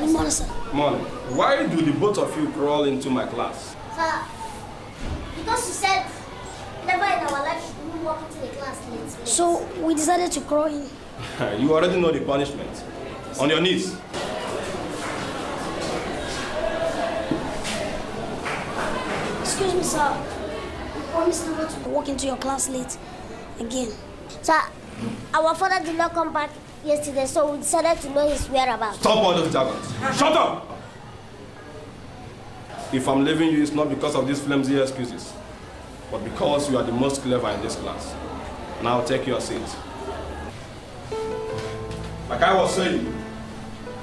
Good morning, sir. Morning. Why do the both of you crawl into my class? Sir, because you said never in our life we walk into the class late. So we decided to crawl in. You already know the punishment. On your knees. Excuse me, sir. You promised never to walk into your class late again. Sir, our father did not come back yesterday, so we decided to know his whereabouts. Stop all those jargons. Shut up! If I'm leaving you, it's not because of these flimsy excuses, but because you are the most clever in this class. Now take your seat. Like I was saying,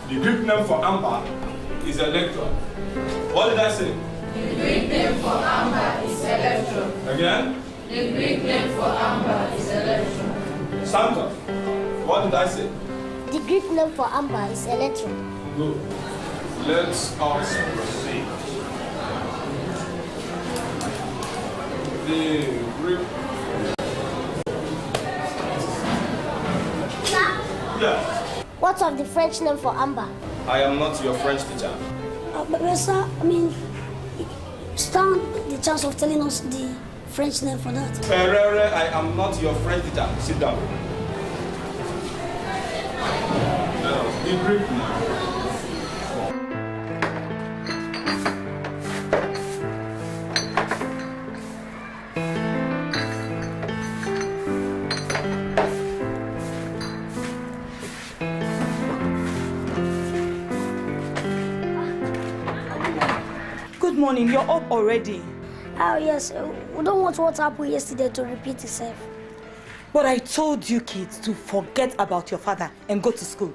the Greek name for amber is electron. What did I say? The Greek name for amber is electron. Again? The Greek name for amber is electron. Santa, what did I say? The Greek name for amber is electron. Good. Let's us proceed. The Greek... Sir? Yes. What's of the French name for amber? I am not your French teacher. But sir, I mean, stand the chance of telling us the French name for that. Ferrere, I am not your French teacher. Sit down. The Greek name. Good morning, you're up already. Oh yes, we don't want what happened yesterday to repeat itself. But I told you kids to forget about your father and go to school.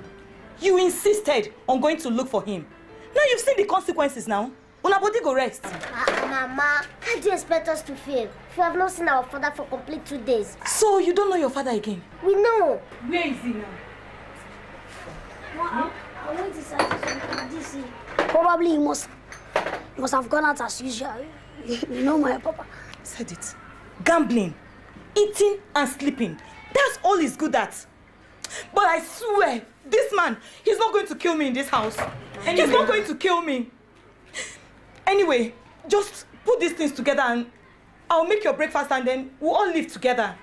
You insisted on going to look for him. Now you've seen the consequences now. Una body go rest. Mama, how do you expect us to feel if we have not seen our father for complete 2 days? So you don't know your father again? We know. Where is he now? I went to this. Probably he must have gone out as usual. You know my papa. Said it. Gambling, eating and sleeping. That's all he's good at. But I swear, this man, he's not going to kill me in this house. Anyway. He's not going to kill me. Anyway, just put these things together and I'll make your breakfast and then we'll all live together.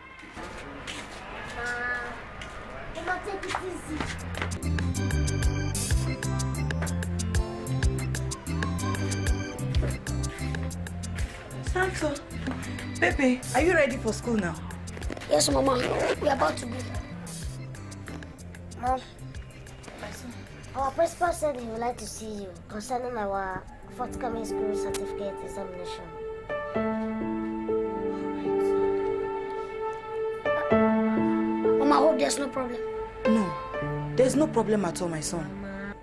Mama, take it easy. Santo, Pepe, are you ready for school now? Yes, Mama. We're about to go. Mom, our principal said he would like to see you concerning our forthcoming school certificate examination. Mama, I hope there's no problem. No, there's no problem at all, my son.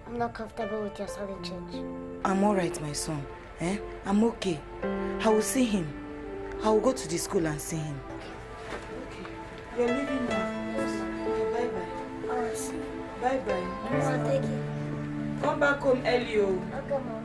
I'm not comfortable with your sudden change. I'm all right, my son. I'm okay. I will see him. I will go to the school and see him. Okay. You're leaving now. Yes. Bye-bye. All right. Bye-bye. Mama, thank you. Come back home early, oh. Okay, Mom.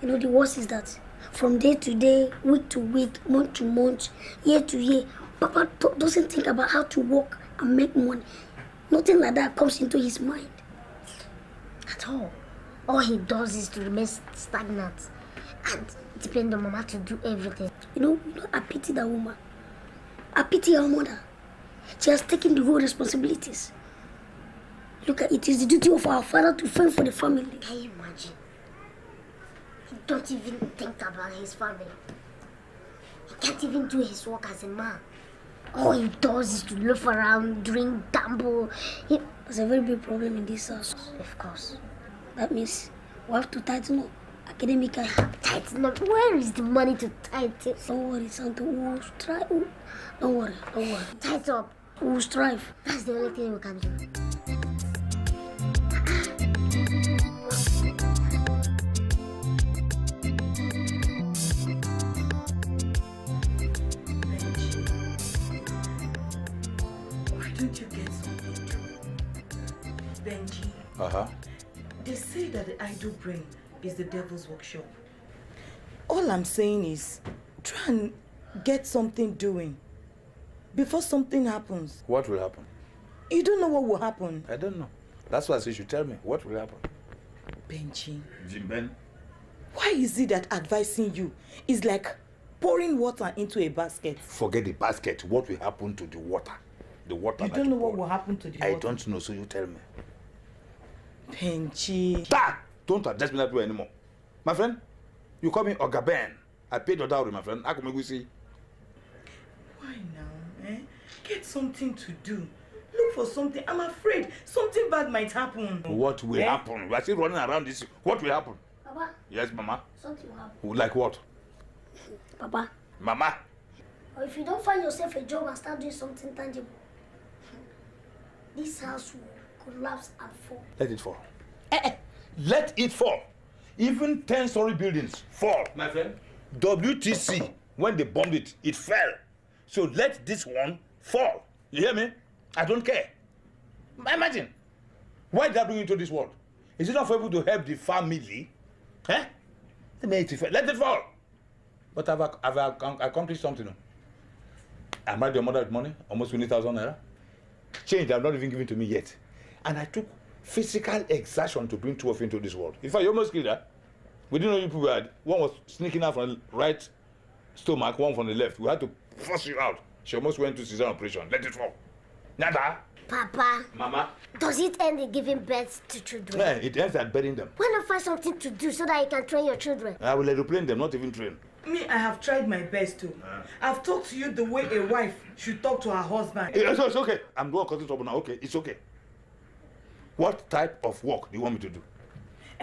You know, the worst is that from day to day, week to week, month to month, year to year, Papa doesn't think about how to work and make money. Nothing like that comes into his mind. At all. All he does is to remain stagnant and depend on Mama to do everything. You know, I pity that woman. I pity her mother. She has taken the whole responsibilities. Look, it is the duty of our father to fend for the family. Can you imagine? He don't even think about his family. He can't even do his work as a man. All he does is to loaf around, drink, gamble. There's a very big problem in this house. Of course. That means we have to tighten up academically. Tighten up? Where is the money to tighten? Don't worry, Santa. We'll strive. Don't worry. Tighten up. We'll strive. That's the only thing we can do. Don't you get something to Benji? They say that the idle brain is the devil's workshop. All I'm saying is, try and get something doing before something happens. What will happen? You don't know what will happen. I don't know. That's why I say you should tell me. What will happen? Benji. Jim Ben. Why is it that advising you is like pouring water into a basket? Forget the basket. What will happen to the water? The water. You don't know what will happen to the water. I don't know, so you tell me. Benji. Don't address me that way anymore. My friend, you call me Oga Ben. I paid your dowry, my friend. How come we see? Why now, eh? Get something to do. Look for something. I'm afraid something bad might happen. What will happen? We are still running around this. What will happen? Papa. Yes, Mama. Something will happen. Like what? Papa. Mama. Or if you don't find yourself a job and start doing something tangible, this house will collapse and fall. Let it fall. Let it fall. Even 10-story buildings fall. My friend. WTC, when they bombed it, it fell. So let this one fall. You hear me? I don't care. Imagine. Why did I bring you into this world? Is it not for people to help the family? Eh? Let it fall. But I've accomplished something. I married your mother with money, almost 20,000 naira. Change I've not even given to me yet. And I took physical exertion to bring two of you into this world. In fact, you almost killed her. We didn't know you people had. One was sneaking out from the right stomach, one from the left. We had to force you out. She almost went to cesarean operation. Let it fall. Nada. Papa. Mama. Does it end in giving birth to children? Yeah, it ends at burying them. Why not find something to do so that you can train your children? I will aeroplane them, not even train. Me, I have tried my best to. I've talked to you the way a wife should talk to her husband. It's okay. I'm not causing trouble now. Okay, it's okay. What type of work do you want me to do?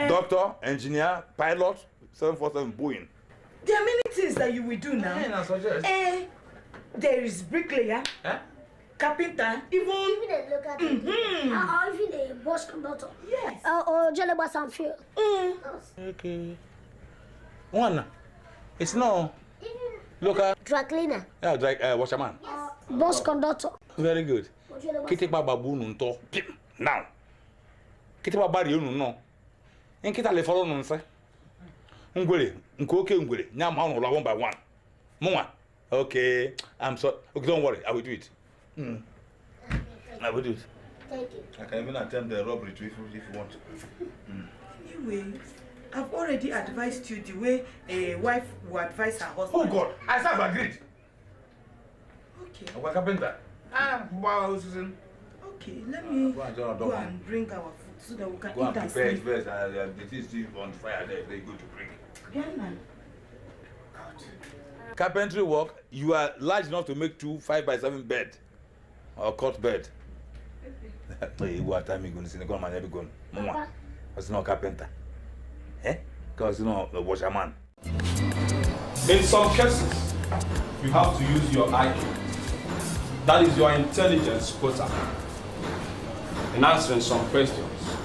Doctor, engineer, pilot, 747 Boeing. There are many things that you will do now. I suggest. There is bricklayer, carpenter, even a local Even a bus conductor. yes. Or Jelebas and Fear. Okay. One. It's no local. dry cleaner. Yeah, like washerman. Bus conductor. Very good. Kitipa babu nunto. Now. Kitipa bari unu no. Nkita le follow nunse. Ngwele, nkoke ngwele. Nyama on one by one. Mwa. Okay. I'm sorry. Okay, don't worry. I will do it. I will do it. Thank you. I can even attempt the robbery too if you want. Anyway, I've already advised you the way a wife will advise her husband. Oh God, I have agreed. Okay. What happened there? Wow, Susan. Okay, let me go and bring our food so that we can Go eat and and prepare it sleep. first. The tea is still on fire there. Very good to bring it. Yeah, man. Carpentry work, you are large enough to make 2 5x7 bed or cot bed. What time you going to see the gun man? Going, Mama, because no carpenter, because a washerman. In some cases, you have to use your IQ. That is your intelligence quota in answering some questions.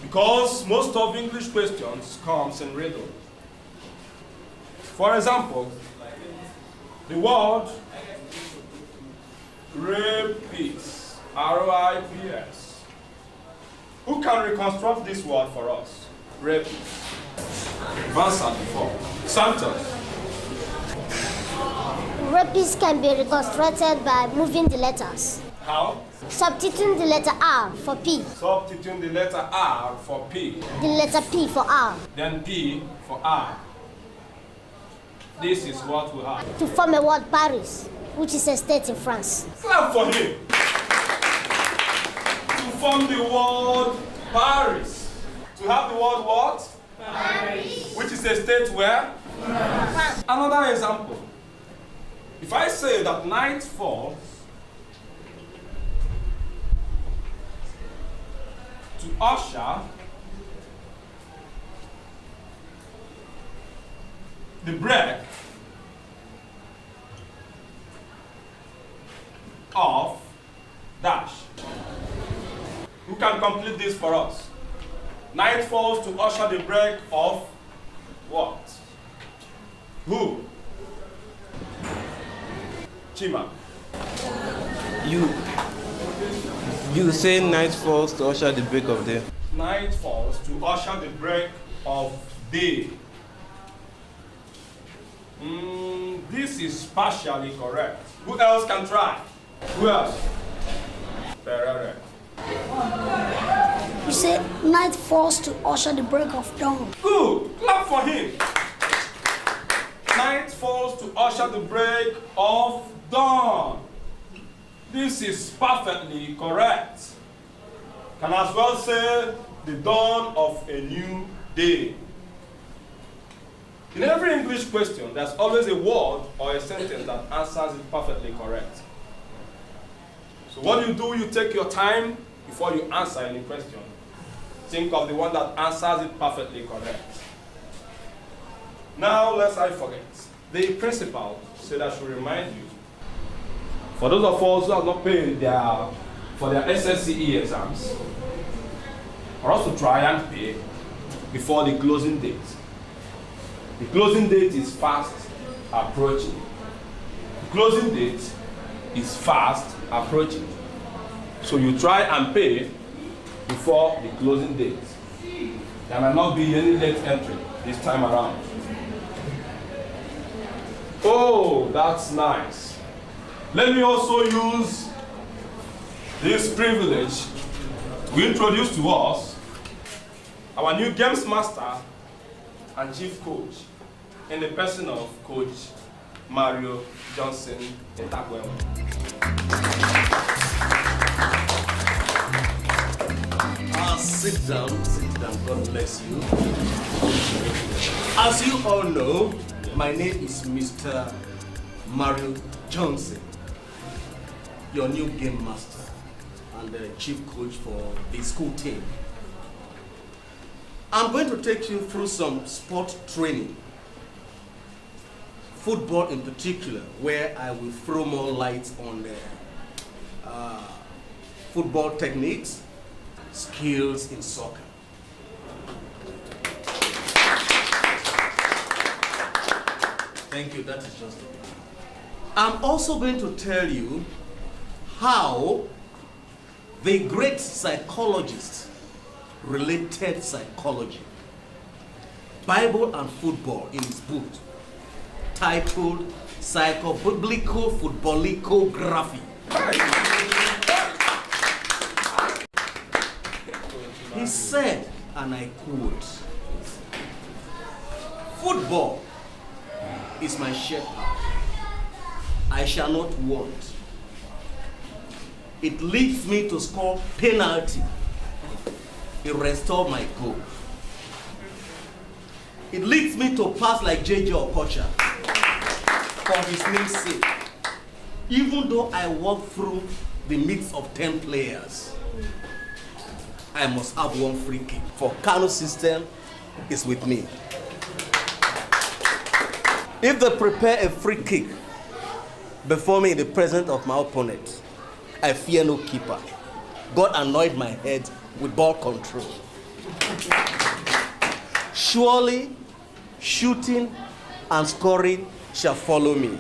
Because most of English questions comes in riddles. For example, the word rapist, R-O-I-P-S. Who can reconstruct this word for us? Rapist. We've answered before. Santos. Rapists can be reconstructed by moving the letters. How? Substituting the letter R for P. Substituting the letter R for P. The letter P for R. Then P for R. This is what we have. To form a word Paris, which is a state in France. Clap for him. To form the word Paris. To have the word what? Paris. Which is a state where? France. Another example. If I say that night falls to usher the break of dash. Who can complete this for us? Night falls to usher the break of what? Who? Chima. You say night falls to usher the break of day. Night falls to usher the break of day. This is partially correct. Who else can try? Who else? Ferrere. You say night falls to usher the break of dawn. Good. Clap for him. Night falls to usher the break of dawn. This is perfectly correct. Can as well say the dawn of a new day. In every English question, there's always a word or a sentence that answers it perfectly correct. So what you take your time before you answer any question. Think of the one that answers it perfectly correct. Now, lest I forget, the principal said I should remind you, for those of us who have not paid for their SSCE exams, for us to try and pay before the closing date. The closing date is fast approaching. The closing date is fast approaching. So you try and pay before the closing date. There might not be any late entry this time around. Oh, that's nice. Let me also use this privilege to introduce to us our new games master and chief coach in the person of Coach Mario Johnson Ntagwem. Sit down, God bless you. As you all know, my name is Mr. Mario Johnson, your new game master and the chief coach for the school team. I'm going to take you through some sport training, football in particular, where I will throw more light on the football techniques, skills in soccer. Thank you, that is just it. I'm also going to tell you how the great psychologist related psychology, Bible and Football, in his book titled Psycho-Biblical Footballicography. He said, and I quote, "Football is my shepherd. I shall not want. It leads me to score penalty. It restores my goal. It leads me to pass like JJ Okocha for his name's sake. Even though I walk through the midst of 10 players, I must have one free kick. For Kano system is with me. If they prepare a free kick before me in the presence of my opponent, I fear no keeper. God anointed my head with ball control. Surely, shooting and scoring shall follow me,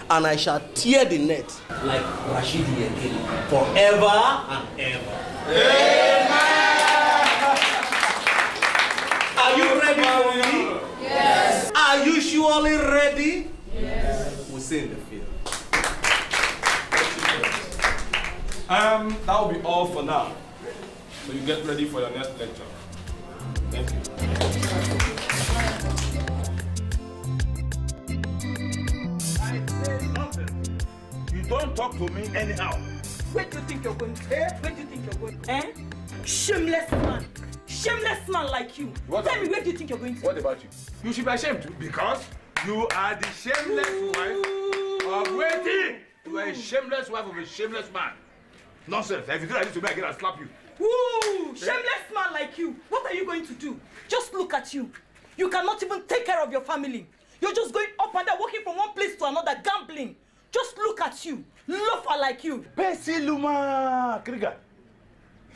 and I shall tear the net like Rashidi again, forever and ever." Amen. Are you ready for me? Yes. Are you surely ready? Yes. We'll see in the field. That will be all for now. So you get ready for your next lecture. Thank you. I say nothing. You don't talk to me anyhow. Where do you think you're going? Where do you think you're going? Shameless man. Shameless man like you. Tell me, where do you think you're going to? What about you? You should be ashamed too. Because you are the shameless wife of waiting. You are a shameless wife of a shameless man. Nonsense. If you do like this to me again, I'll slap you. Woo! Shameless man like you. What are you going to do? Just look at you. You cannot even take care of your family. You're just going up and down, walking from one place to another, gambling. Just look at you. Loafer like you. Bessie Luma Kriga.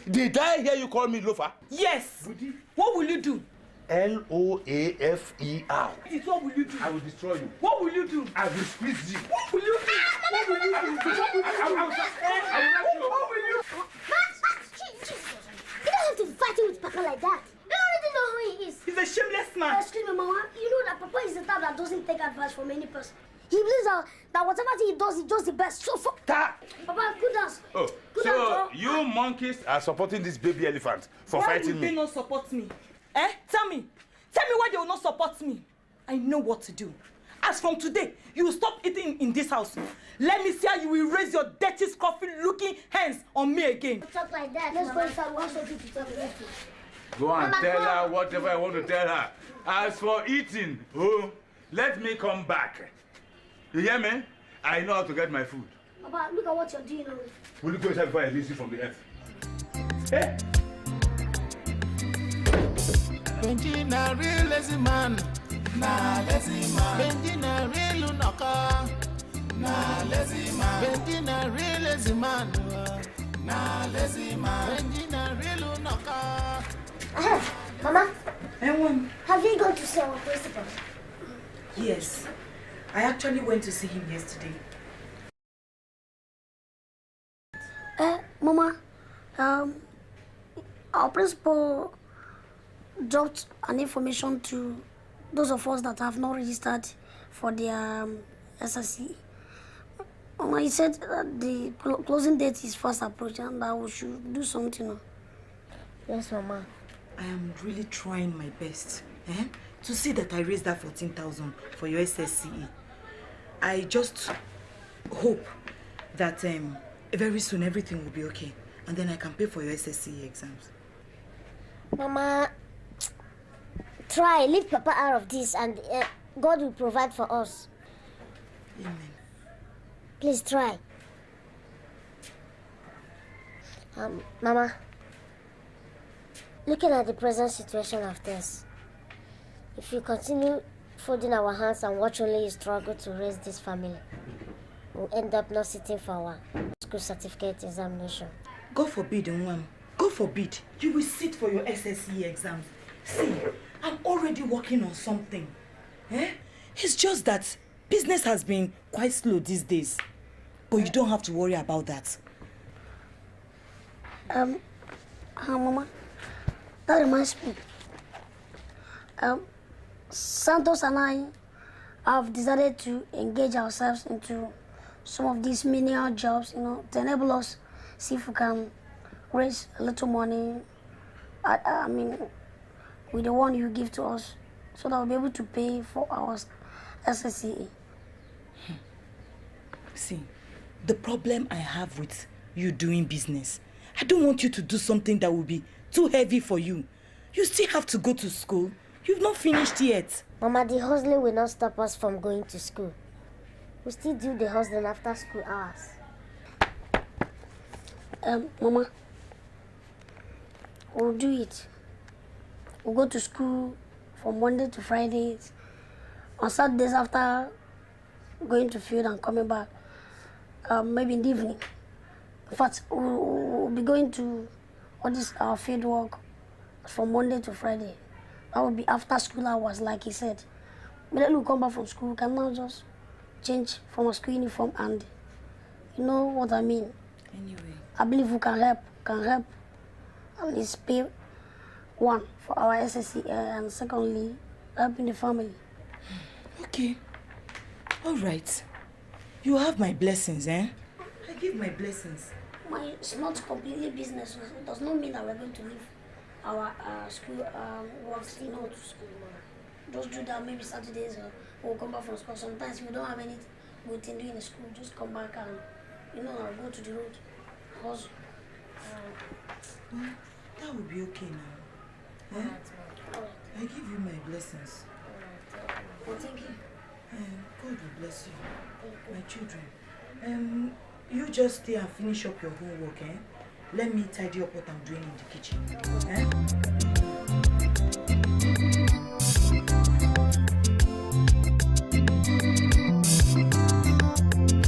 Did I hear you call me loafer? Yes. What will you do? L-O-A-F-E-R. What will you do? I will destroy you. What will you do? I will squeeze you. What will you do? What will you do? What will you do? You don't have to fight with Papa like that. You don't even know who he is. He's a shameless man. Excuse me, Mama. You know that Papa is the type that doesn't take advice from any person. He believes that whatever he does the best. So for Papa, good dance. Oh, good so dance, you monkeys are supporting this baby elephant for fighting me? Why will they not support me? Tell me why they will not support me. I know what to do. As from today, you will stop eating in this house. Let me see how you will raise your dirty, scruffy-looking hands on me again. Talk like that. Let's go inside. We have something to tell the Go and tell her whatever I want to tell her. As for eating, let me come back. You hear me? I know how to get my food. Papa, look at what you're doing now. Will you go inside before I release you from the earth? Hey! Benji na real lazy man. Na lazy man. Benji na real unaka. Na lazy man. Benji na real lazy man. Na lazy man. Benji na real unaka. Mama, Have you gone to see our principal? Yes. I actually went to see him yesterday. Mama, our principal dropped an information to those of us that have not registered for their SSC. Mama, he said that the closing date is fast approaching and that we should do something. Yes, Mama. I am really trying my best to see that I raise that 14,000 for your SSCE. I just hope that very soon everything will be okay and then I can pay for your SSCE exams. Mama, try, leave Papa out of this and God will provide for us. Amen. Please try. Mama, looking at the present situation of this, if we continue folding our hands and watch only you struggle to raise this family, we'll end up not sitting for our school certificate examination. God forbid, Nwam. God forbid. You will sit for your SSE exams. See, I'm already working on something. It's just that business has been quite slow these days. But you don't have to worry about that. Mama, that reminds me. Santos and I have decided to engage ourselves into some of these menial jobs, to enable us see if we can raise a little money. I mean, with the one you give to us, so that we'll be able to pay for our SSCE. See, the problem I have with you doing business, I don't want you to do something that will be too heavy for you. You still have to go to school. You've not finished yet. Mama, the hustling will not stop us from going to school. We still do the hustling after school hours. Mama, we'll do it. We'll go to school from Monday to Fridays. On Saturdays after going to field and coming back, maybe in the evening. In fact, we'll be going to all this our field work from Monday to Friday. That will be after school hours, like he said. But then we come back from school, we can now just change from a school uniform and you know what I mean. Anyway. I believe we can help at least pay one for our SSC and secondly, helping the family. Okay. All right. You have my blessings, I give my blessings. It's not completely business. It does not mean that we're going to leave our school works to school. Just do that maybe Saturdays we'll come back from school. Sometimes we don't have any good thing doing in the school. Just come back and go to the road. Because that would be okay now. I give you my blessings. Well, thank you. God will bless you, my children. You just stay and finish up your homework, eh? Let me tidy up what I'm doing in the kitchen.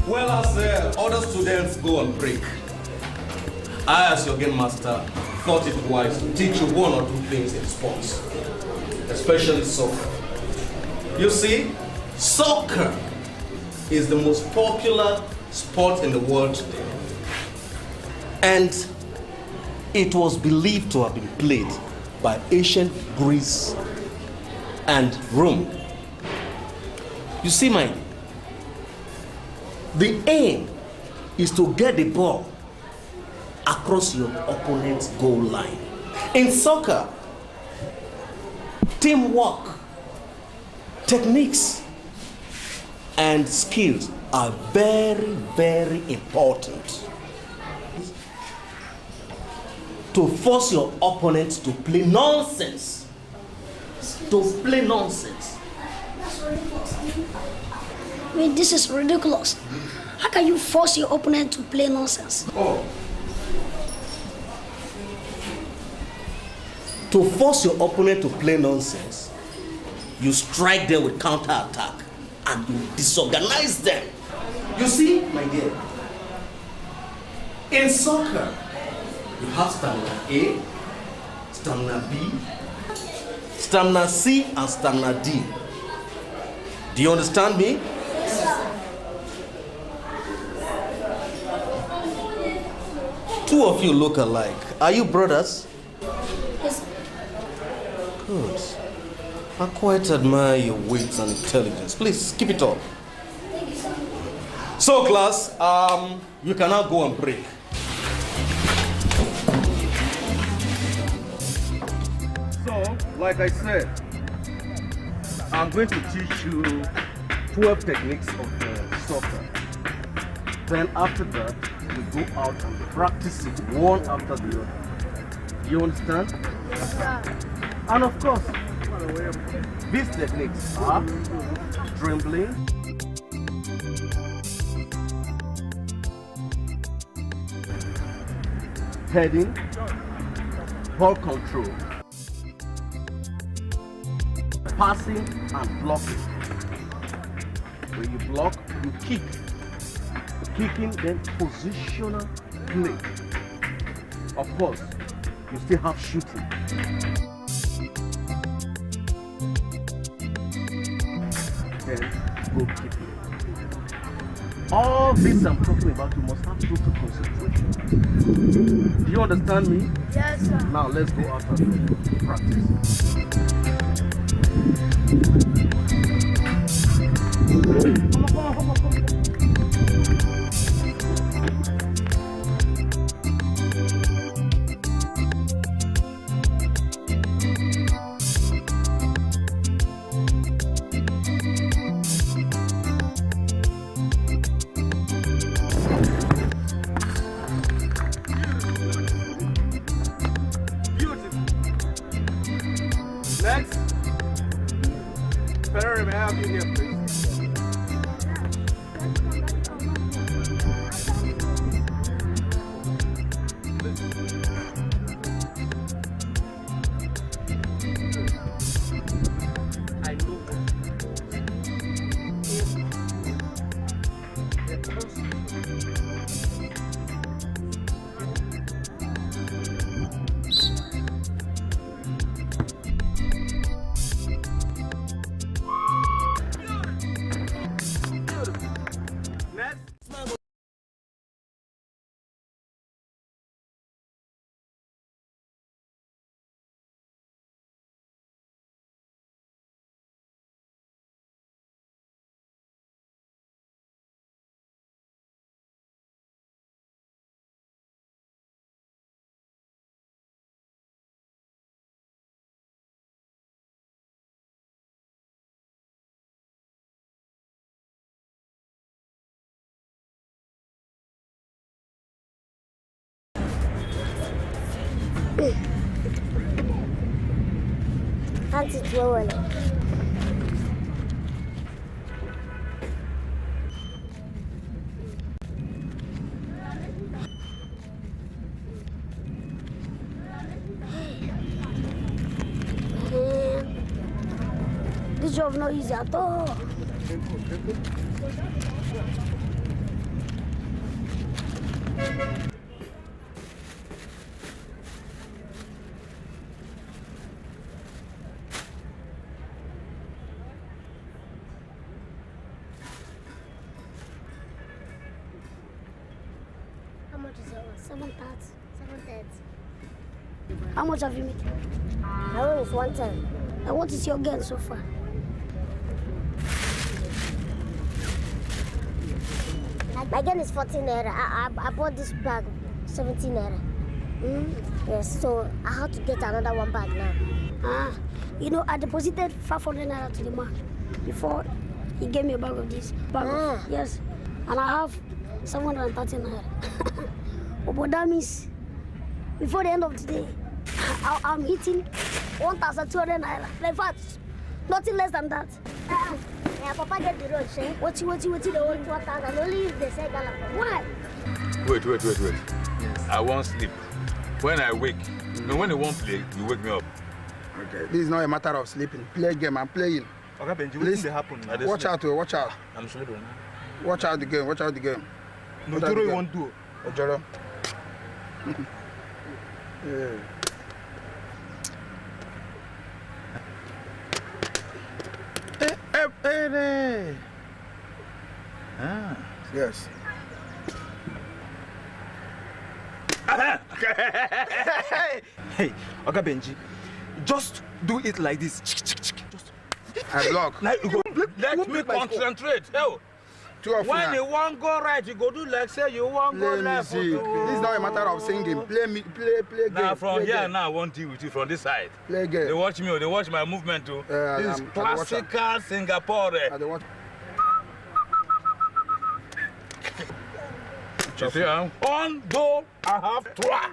Well, as other students go on break, I, as your game master, thought it wise to teach you one or two things in sports, especially soccer. You see, soccer is the most popular sport in the world today. And it was believed to have been played by ancient Greece and Rome. You see, the aim is to get the ball across your opponent's goal line. In soccer, teamwork, techniques, and skills are very, very important to force your opponent to play nonsense. This is ridiculous. How can you force your opponent to play nonsense? To force your opponent to play nonsense, you strike them with counter-attack and you disorganize them. You see, my dear, in soccer, you have stamina A, stamina B, stamina C, and stamina D. Do you understand me? Yes, sir. Two of you look alike. Are you brothers? Yes, sir. Good. I quite admire your wit and intelligence. Please, keep it up. Thank you, sir. So, class, you can now go and break. So, like I said, I'm going to teach you 12 techniques of soccer. Then after that, we go out and practice it one after the other. You understand? Yes, sir. And of course, these techniques are dribbling, heading, ball control, passing and blocking. When you block, you kick. Kicking, then positional play. Of course, you still have shooting. Then goalkeeping. All this I'm talking about, you must have total concentration. Do you understand me? Yes, sir. Now let's go out and practice. Come on. Next, Ferrari, may I have you here, please? want it well. This job not easy at all. How much is yours? 7,000. 730. How much have you made? My own is 110. And what is your gain so far? My gain is 14 naira. I bought this bag 17 naira. Yes, so I have to get another one bag now. You know, I deposited 500 naira to the man before he gave me a bag of this. Yes, and I have 730 naira. But that means before the end of the day, I'm hitting 1,200 naira. In fact, nothing less than that. Yeah, Papa get the road, say. What you the one 1,000, only if they say gala. Why? Wait. Yes. I won't sleep. When I wake, when you won't play, you wake me up. Okay, this is not a matter of sleeping. Play a game, I'm playing. Okay, Benji, please happen. Watch out. I'm sorry, bro. Watch out the game. No, Joro, you won't do. Joro. Yeah. Hey. Yes. Hey, okay, Benji, just do it like this. Just. I block. Let me concentrate. Hell. When you want go right, you go do like say you want go left. This is not a matter of singing. Play game. Now from here, now I won't deal with you from this side. Play game. They watch me. They watch my movement too. This is classical Singapore. You see, on do I have trois.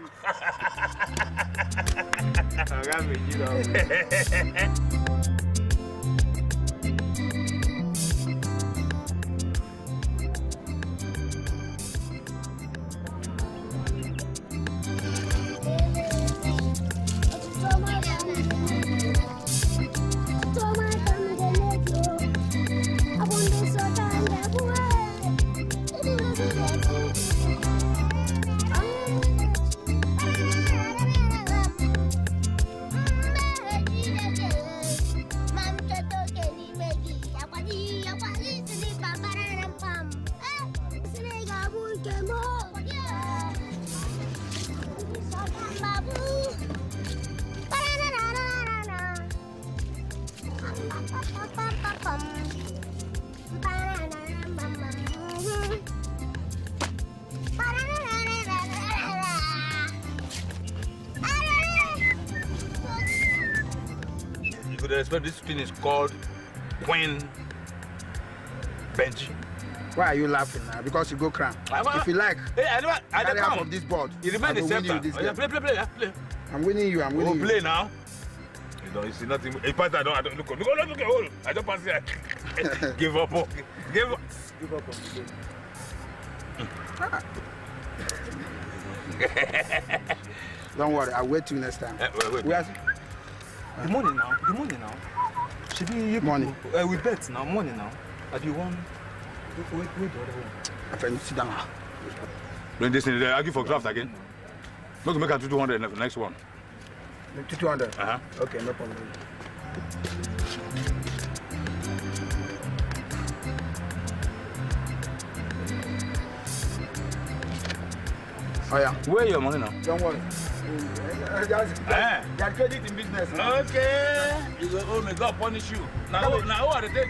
This thing is called Queen Benji. Why are you laughing now? Because you go cram. If you like, carry half of this board. You remain the same time. Play. I'm winning you. Play now. You see nothing. In fact, I don't look. Hold. I don't pass here. Give up. Give up on the game. Don't worry. I'll wait till next time. Wait. The money now. Should be money. We bet now. Money now. And you want? Wait the other one. My friend, sit down. Bring this in there. Argue for craft again. Not to make it 200 the next one. 200. Okay, no problem. Oh yeah. Where your money now? Don't worry. They are credit in business. Now. Okay. You go, oh my God, punish you. Now who are the days?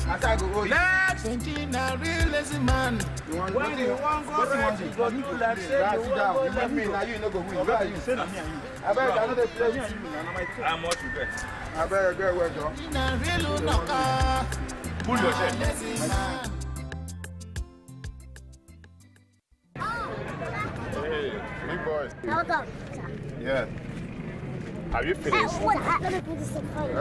Next! Benji, a real lazy man. When you want go right, you go do like say you want go left. Now you no go win. Where are you? I beg, I know they play with you. How much you bet? I beg, get away, John. Pull your shirt. Hey, big boy. worries. Hold on, sir. Yeah. Have you finished? What? Let me put this in for you.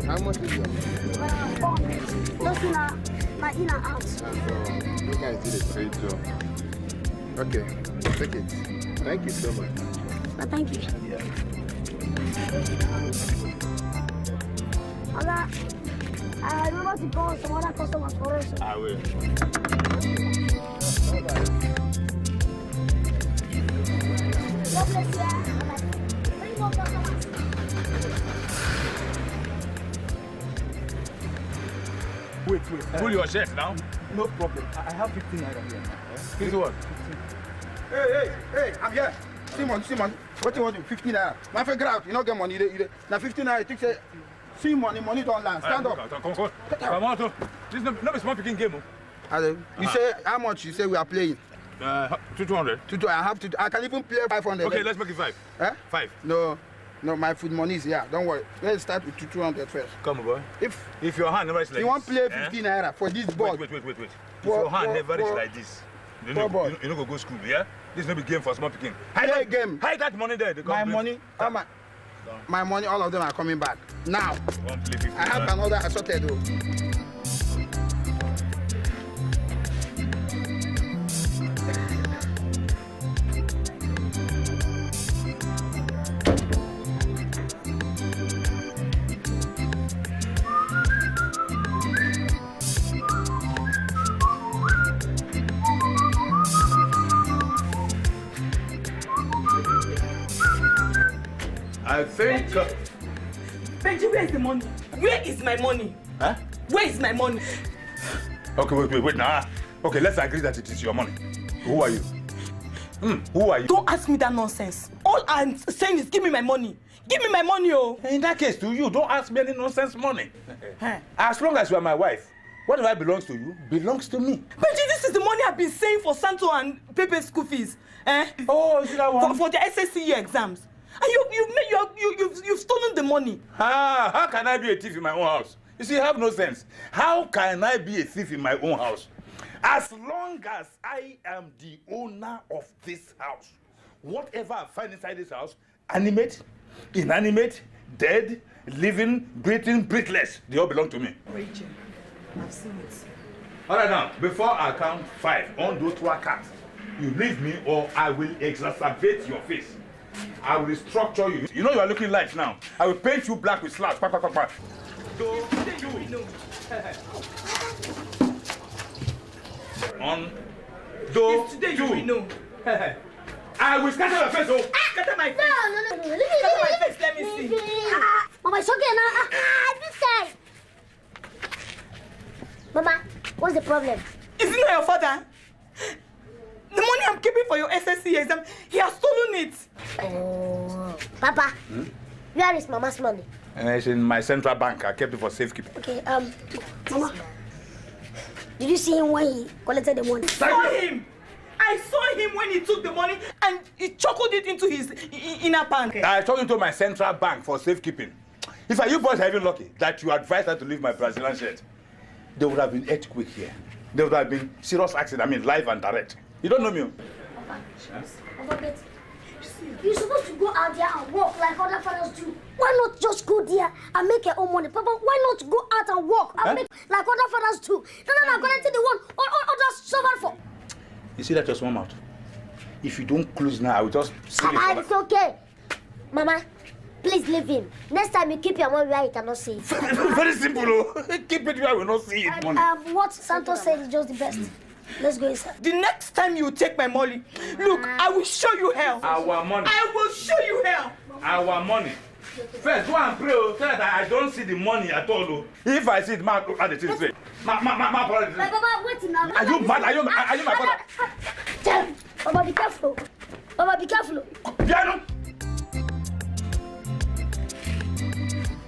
How much is it? Those in and out. You guys did a great job. Okay, take it. Thank you so much. Thank you. Yeah. Allah, I remember to call some other customers for us. I will. God bless you. Bring more customers. Wait. Pull your shirt now. No problem. I have 15 naira here. This what? Hey, I'm here. Simon, what do you want? 15 naira. My friend, get out. You don't get money. Now 15 naira, you say, see money don't land. Stand up. Come on. This is not a small picking game. You say, how much you say we are playing? 200. I can even play 500. Okay, let's make it 5. Eh? 5. No, my food money is here. Don't worry. Let's start with 200 first. Come on, boy. If your hand never is like you this. You want play 15 naira for this ball? Wait. If your hand never is like this, you don't go school, yeah? This is not a game for small picking. Hide game. Hide that money there. My money, my money, all of them are coming back. Now, I have another assorted though. I think... Benji, where is the money? Where is my money? Huh? Where is my money? Okay, wait now. Okay, let's agree that it is your money. Who are you? Who are you? Don't ask me that nonsense. All I'm saying is give me my money. Give me my money, oh. In that case, to you, don't ask me any nonsense money. As long as you are my wife, whatever belongs to you belongs to me. Benji, this is the money I've been saving for Santo and Pepe's school fees. Oh, is that one? For the SSCE exams. And you've stolen the money. How can I be a thief in my own house? You see, you have no sense. How can I be a thief in my own house? As long as I am the owner of this house, whatever I find inside this house, animate, inanimate, dead, living, breathing, breathless, they all belong to me. Rachel, I've seen it. All right, now, before I count 5 on those 2 cards, you leave me or I will exacerbate your face. I will structure you. You know you are looking light now. I will paint you black with slabs. On. Today you will know. I will scatter your face. Oh. Scatter my face. No. Scatter my face. Let me see. Mama, it's okay now. This side. Mama, what's the problem? Is it not your father? The money I'm keeping for your SSC exam, he has stolen it. Oh, Papa, where is Mama's money? It's in my central bank. I kept it for safekeeping. Okay, Mama, did you see him when he collected the money? I saw him when he took the money and he chuckled it into his inner bank. I took it to my central bank for safekeeping. If you boys are even lucky that you advised her to leave my Brazilian shirt, there would have been earthquake here. There would have been serious accident, live and direct. You don't know me? Papa, you're supposed to go out there and work like other fathers do. Why not just go there and make your own money? Papa, why not go out and work and make like other fathers do? Then I'm going to the one others suffer for. You see that just one mouth? If you don't close now, I will just... Mama, it's okay. Mama, please leave him. Next time you keep your money where you cannot see it. Very simple, oh. Keep it where I will not see it, money. What Santos said is just the best. Let's go inside. The next time you take my money, look, I will show you hell. Our money. I will show you hell. Our money. First, go and pray, so that I don't see the money at all. If I see it, ma, look at the thing straight. Ma, wait now. are you mad? Are you my father? Baba, be careful. Baba, be careful. Piano.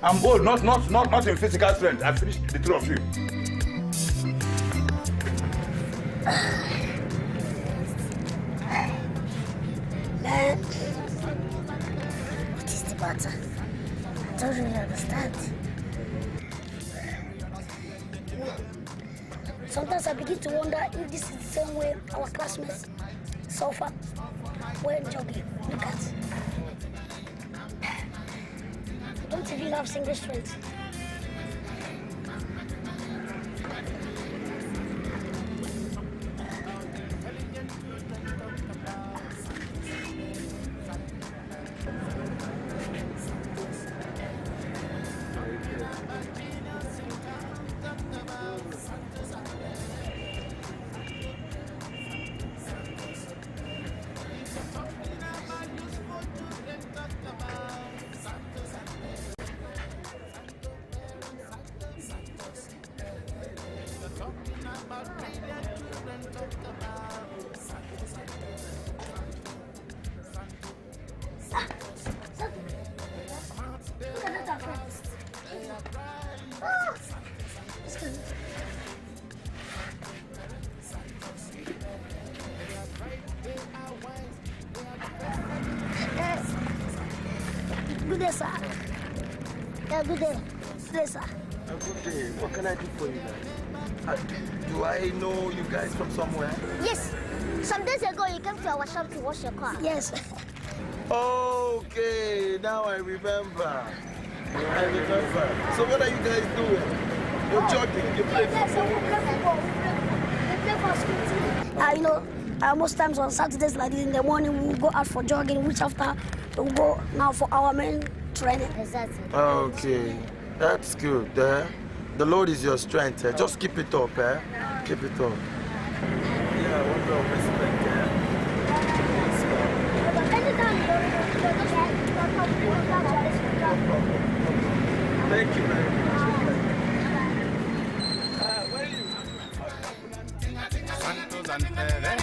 I'm old, not in physical strength. I finished the two of you. Man, what is the matter? I don't really understand. Sometimes I begin to wonder if this is the same way our classmates suffer when jogging. Look at. I don't even have single strength. Good day, sir. Yeah, good day. Good day, sir. Good day. What can I do for you guys? Do I know you guys from somewhere? Yes. Some days ago, you came to our shop to wash your car. Yes. Okay, now I remember. So what are you guys doing? You're jogging, you play football. We play for school. You know, most times on Saturdays like this in the morning, we'll go out for jogging, which after we'll go now for our main training. Exactly. Okay, that's good. The Lord is your strength. Just keep it up. Keep it up. Yeah, one love, respect. Thank you very much. Where are you? Santos and Perez.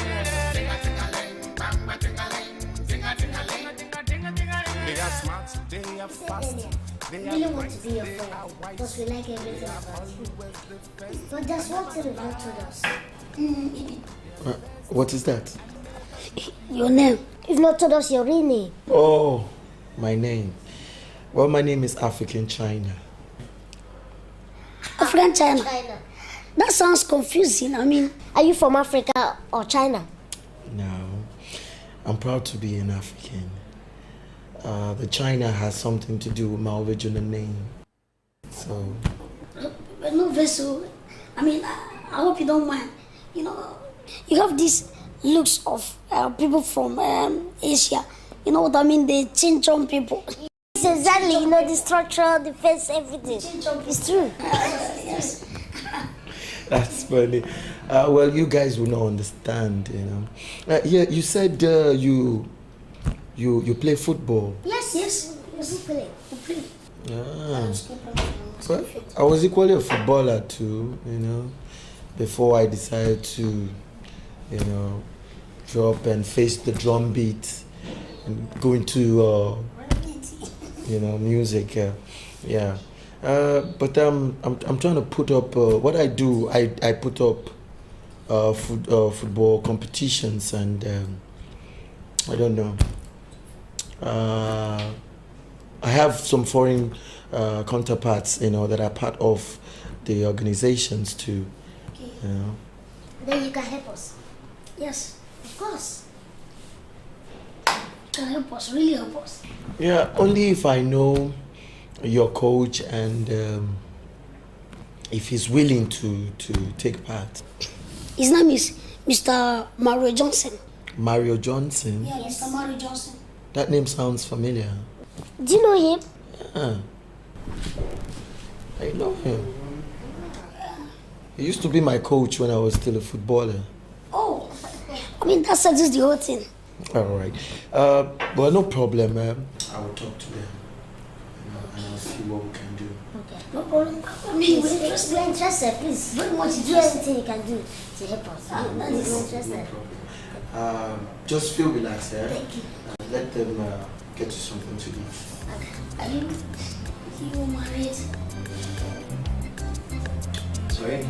They are smart, they are fast. We really want to be your friend because we like everything about you. But there's one thing you've not told us. What is that? Your name? You've not told us your real name. Oh, my name. Well, my name is African China. African China? That sounds confusing. I mean, are you from Africa or China? No, I'm proud to be an African. The China has something to do with my original name. So. But no vessel. I mean, I hope you don't mind. You know, you have these looks of people from Asia. You know what I mean? The Chinchon people. It's exactly, you know, the structure, the face, everything. It's true. Yes. That's funny. Well, you guys will not understand, you know. Yeah, you said you play football. Yes, we play. Well, I was equally a footballer too, you know, before I decided to, you know, drop and face the drum beat and go into, you know, music. Yeah. But I'm trying to put up what I do. I put up football competitions and I don't know. I have some foreign counterparts, you know, that are part of the organizations too. Okay. You know. Then you can help us. Yes. Of course. You can help us, really help us. Yeah, only if I know your coach and if he's willing to take part. His name is Mr. Mario Johnson. Mario Johnson? Yeah, Mr. Mario Johnson. That name sounds familiar. Do you know him? Yeah. I know him. He used to be my coach when I was still a footballer. I mean, that settles the whole thing. All right. Well, no problem. I will talk to them. And I'll see what we can do. Okay. No problem. Please, we're interested. Please, don't want to do anything you can do to help us. That is interested. No just feel relaxed, yeah? Thank you. Let them get you something to eat. Are you married? Sorry?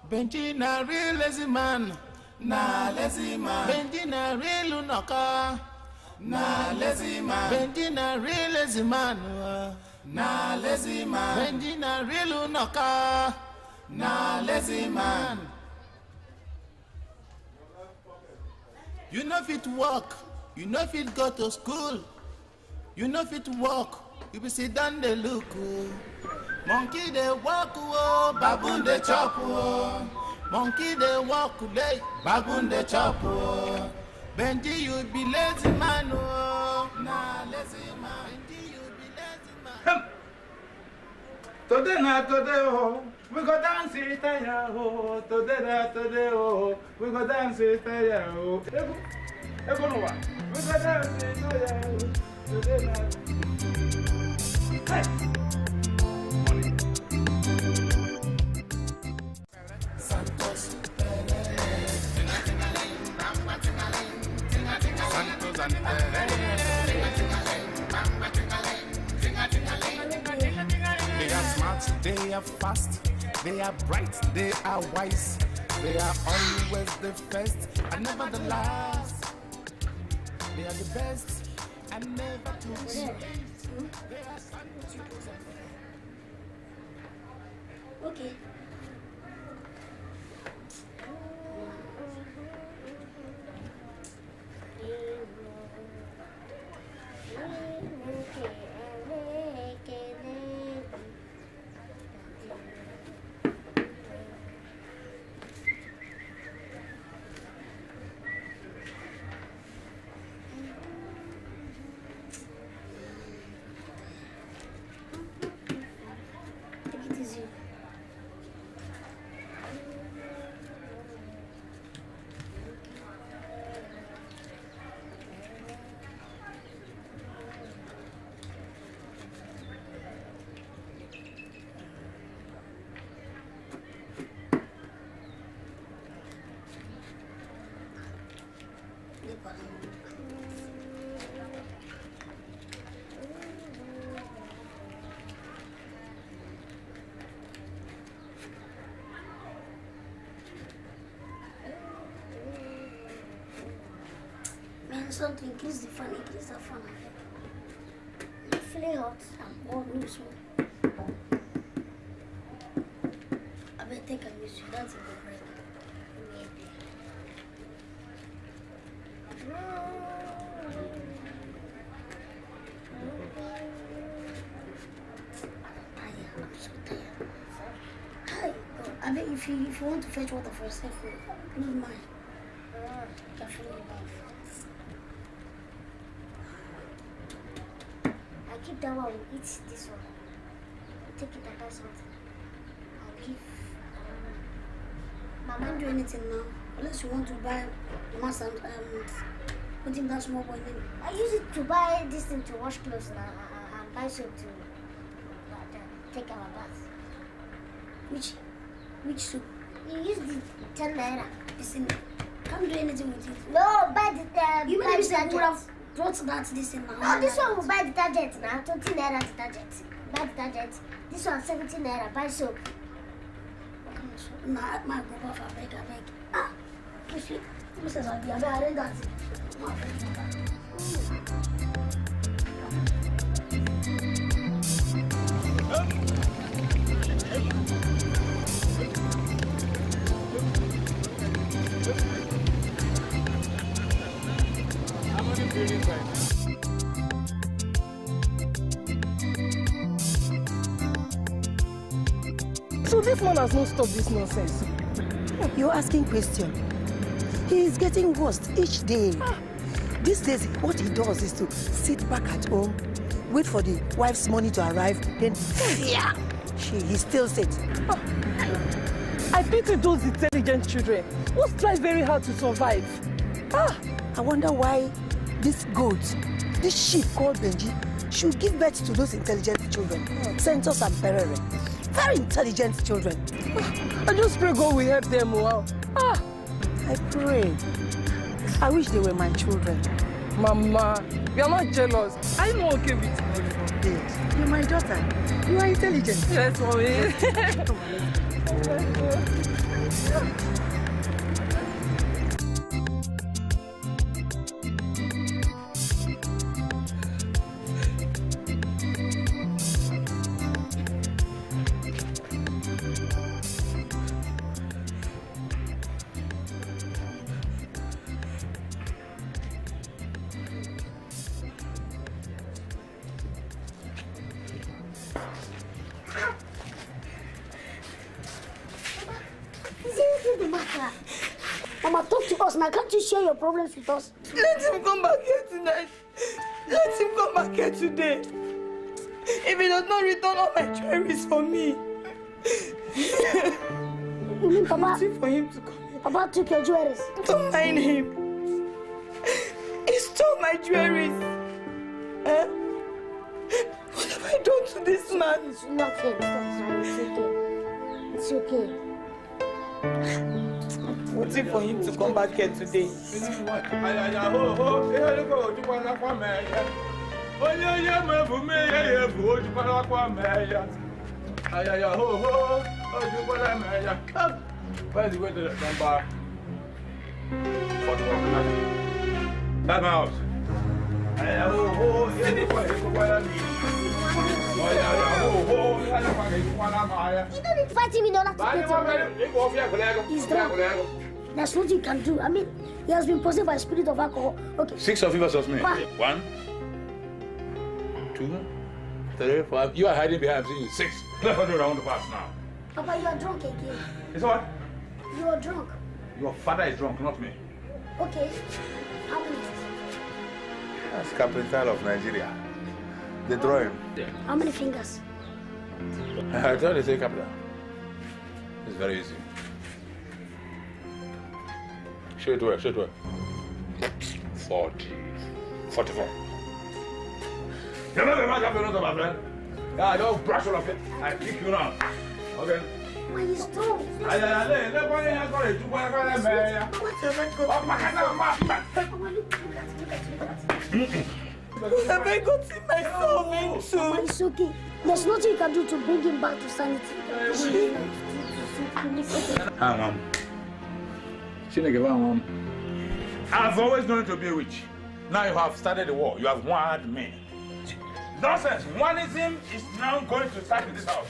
Benji na real lazy man, na lazy man. Benji na real unaka, na lazy man. Benji na real lazy man, na lazy man. Benji na real unaka, na lazy man. You know fit work, you know fit go to school, you know fit work, you be sit down dey look. Monkey they walk, oh, baboon they chop, oh. Monkey they walk, they baboon they chop, oh. Benji you be lazy man, oh. Nah, lazy man. Benji you be lazy man. Today na today, oh. We go dance it, oh. Today, oh. We go dance it, oh. Ego no wa. We go dance it, oh. Today na. Hey. Santos and they are smart, they are fast, they are bright, they are wise, they are always the first and never the last. They are the best and never to be. They are Santos. Okay. something, increase the fun, increase the fun. I'm feeling hot. I'm all loose, man. I better take a miss you. That's a good break. Maybe. I'm so tired. Hi. I mean, if you want to fetch water for yourself, please mind. Definitely love. I keep that one, we eat this one. Take it and buy something. I'll give. Mama, don't do anything now. Unless you want to buy Mama some, put him that small boy name. I use it to buy this thing to wash clothes now. And buy soap to take our bath. Which soup? You use the 10 naira. Listen, can't do anything with it. No, buy the you buy would have detergent. brought that this in now. No, this one will buy detergent now. 20 naira detergent. Buy detergent. This one 17 naira. Buy soap. Nah, my go off. I beg. Ah, push it. Mrs. Abi, I read that. My friend. So this man has not stopped this nonsense. You're asking questions. He is getting worse each day. These days, what he does is to sit back at home, wait for the wife's money to arrive, then he still sits. I pity those intelligent children who strive very hard to survive. I wonder why this goat, this sheep called Benji, should give birth to those intelligent children. Sentos and Perere. Very intelligent children. I just pray God will help them. Wow. I pray. I wish they were my children. Mama, you are not jealous. I'm not okay with you. You're my daughter. You are intelligent. Yes, mommy. Mama, talk to us now. Can't you share your problems with us? Let him come back here tonight. Let him come back here today. If he does not return all my jewelries for me. You mean Papa? For him to come here. Papa took your jewelries. Don't mind him. He stole my jewelries. What have I done to this man? It's nothing. It's okay. Waiting for him to come back here today. Where's the way to number 41? That's my house. You don't need to fight him in order to get him. He's drunk. There's nothing you can do. I mean, he has been possessed by the spirit of alcohol. Okay. 6 of you versus me. 1, 2, 3, 4. You are hiding behind. I'm seeing you. 6. Let's go around the pass now. Papa, you are drunk again. It's what? You are drunk. Your father is drunk, not me. Okay. How many? That's capital of Nigeria. They draw him. How many fingers? I thought they say capital. It's very easy. Show it where, 40. 44. You're not the man of my friend. Yeah, don't brush all of it. I kick you now. Okay? When he's drunk. What have I gotten myself into? Mama, it's okay. There's nothing you can do to bring him back to sanity. Hi, Mom. Mom. I've always known to be a witch. Now you have started the war. You have warned me. Nonsense. Oneism is now going to start in this house.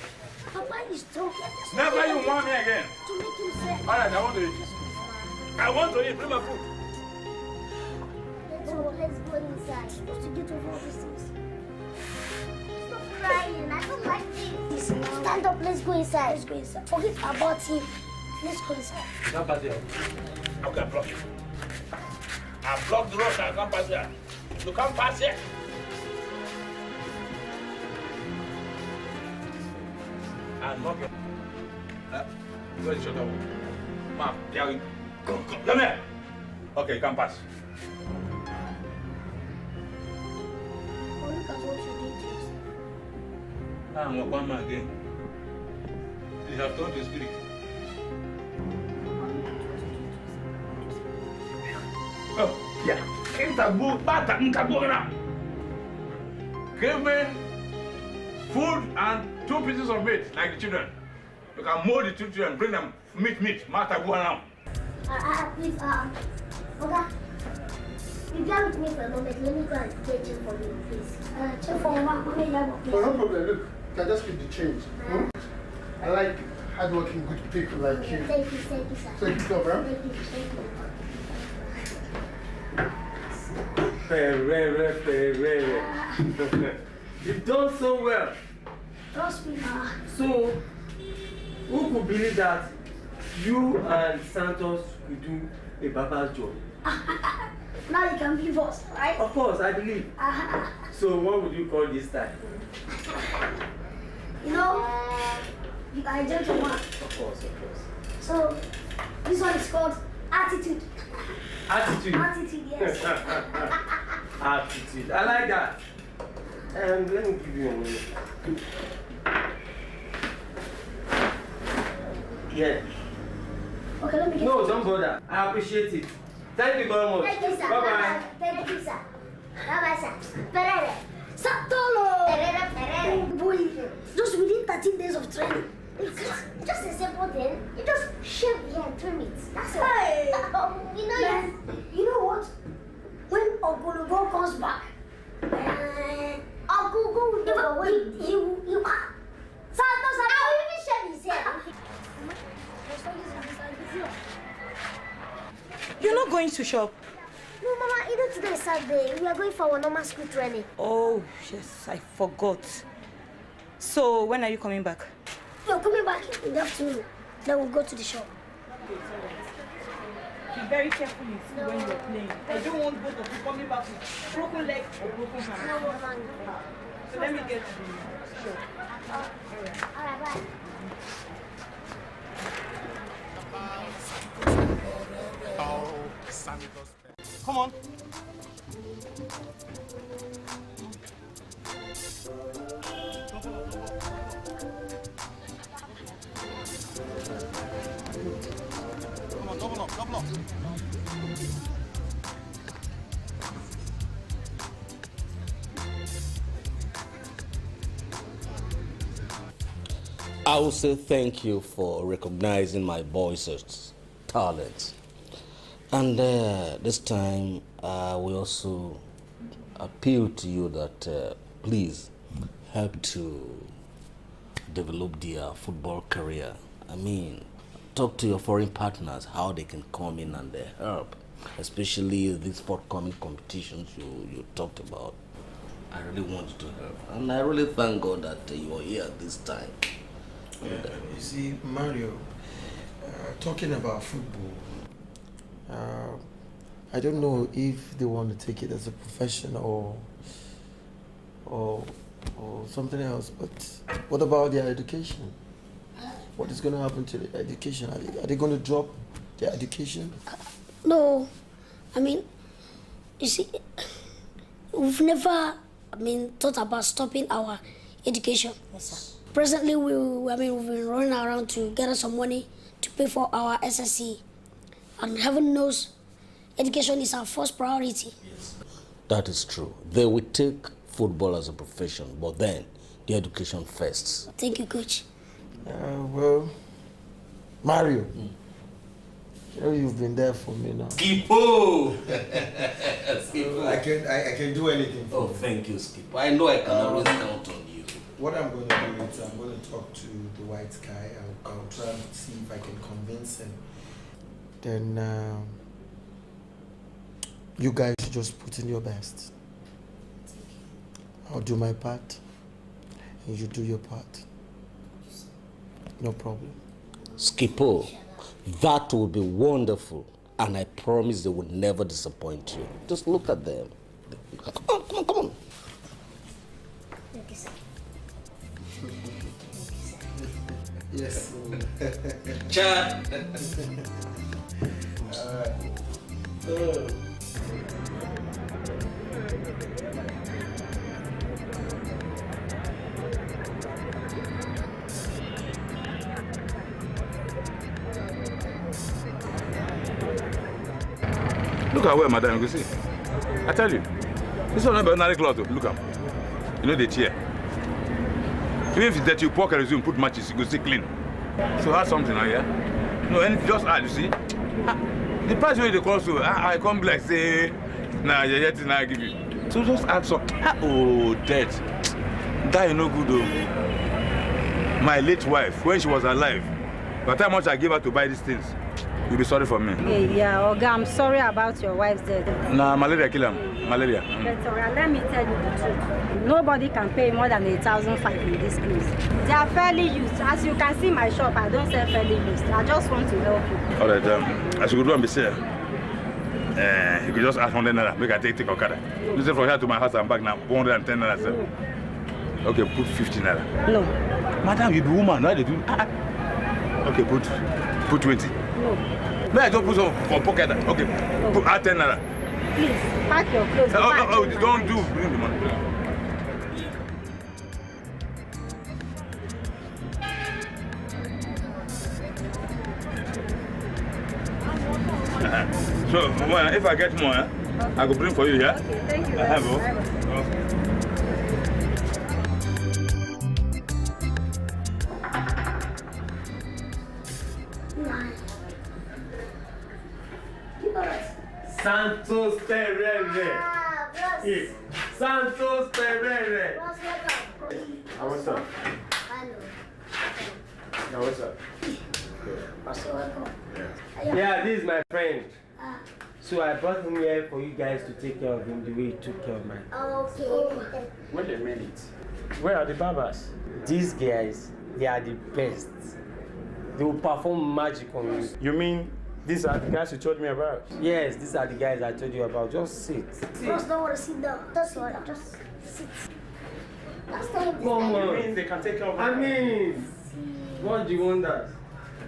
Papa is talking. Never you warn me again. To make him say. All right, I want to eat. I want to eat. Bring my food. Let's go inside. Supposed to get over all these things. Stop crying. I don't like this. Stand up. Let's go inside. Let's go inside. Forget about him. Let's go inside. Can't pass here. Okay, block it. I blocked the road. I can't pass here. You can't pass here. And knock it. Where is your door? Ma'am, come here. Okay, you can pass. Oh, look at what you did. I'm one man again. You have turned to spirit. Oh, yeah. Give me food and 2 pieces of meat, like the children. You can mold the 2 children, bring them meat. Mata go around. Please, okay. You bear with me for a moment. Let me go and get you for you, please. Check for one. No problem. Look, you can just keep the change. I like hardworking, good people like you. Thank you, sir. Thank you, bro. Thank you. You've done so well. Trust me, ma. So, who could believe that you and Santos could do a Baba's job? Now you can believe us, right? Of course, I believe. So, what would you call this time? You know, you are a gentleman. Of course. So, this one is called attitude. Attitude? Attitude, yes. Attitude. I like that. Let me give you a minute. Yeah. Okay, let me get No, don't bother. I appreciate it. Thank you very much. Thank you, sir. Bye-bye. Thank you, sir. Bye-bye, sir. Perere. Satolo. Perere. Boy, just within 13 days of training. It's just a simple thing. You just shave here and trim it. That's all. Hey. You know what? When Ogulugo comes back, Ogugo will never wait. You are. Santos, I will even shave his hair. You're not going to shop? No, Mama, you know today is Saturday. We are going for our normal school training. Oh, yes, I forgot. So, when are you coming back? You're coming back in the afternoon. Then we'll go to the shop. Be very careful in school when you're playing. I don't want both of you coming back with broken leg or broken hand. No, Mama. So let me get to the shop. All right, bye. Come on. Come on, double up. I will say thank you for recognizing my voice's talents. And this time, we also appeal to you that please help to develop their football career. I mean, talk to your foreign partners how they can come in and help, especially these forthcoming competitions you talked about. I really want you to help, and I really thank God that you are here this time. Yeah, you see, Mario, talking about football, I don't know if they want to take it as a profession or something else, but what about their education? What is going to happen to the education? Are they going to drop their education? No, I mean, you see, we've never, thought about stopping our education. Yes, sir. Presently, we've been running around to get us some money to pay for our SSC. And heaven knows, education is our first priority. Yes. That is true. They will take football as a profession, but then the education first. Thank you, Coach. Well, Mario, Oh, you've been there for me now. Skippo! Skippo. I can do anything for you. Thank you, Skippo. I know I can always count on you. What I'm going to do is I'm going to talk to the white guy. I'll try to see if I can convince him. Then you guys just put in your best. I'll do my part, and you do your part. No problem. Skippo, that will be wonderful, and I promise they will never disappoint you. Just look at them. Come on, come on, come on. Yes. Chat. Look at where, madam, you can see. I tell you, this one not be ordinary cloth. Look at you know the chair. Even if it's dirty, you pour kerosene, put matches, you go see clean. So add something now, yeah? No, anything, just add, you see? The price where they cost, so I come like say, nah, yeah, yet now I give you. So just add some. Oh, dead. That is no good though. My late wife, when she was alive, by the time much I gave her to buy these things, you'll be sorry for me. Yeah, Oga, I'm sorry about your wife's death. Nah, malaria kill him. Malaria. But let me tell you the truth. Nobody can pay more than 1,500 in this place. They are fairly used. As you can see my shop, I don't sell fairly used. I just want to help you. All right, as you could do and be say, you could just ask 100 naira, make I take Okada. You say from here to my house and back now, 110 naira. Sir. Okay, put 50 naira. No. Madam, you be woman, why they do? Okay, put 20. No. May I just put some for pocket? Okay, no. Put 10 naira. Please, pack your clothes. Don't do. Bring the money. So, well, if I get more, I will bring for you, yeah? Okay, thank you. I have it. Santos Perere. Santos Perere. What's up? What's up? Yeah, this is my friend. So I brought him here for you guys to take care of him the way you took care of mine. Okay. Wait a minute. Where are the barbers? These guys, they are the best. They will perform magic on you. You mean these are the guys you told me about? Yes, these are the guys I told you about. Just sit. Bros don't want to sit down. Just sit. Come on. You mean they can take care of I mean, what do you want that?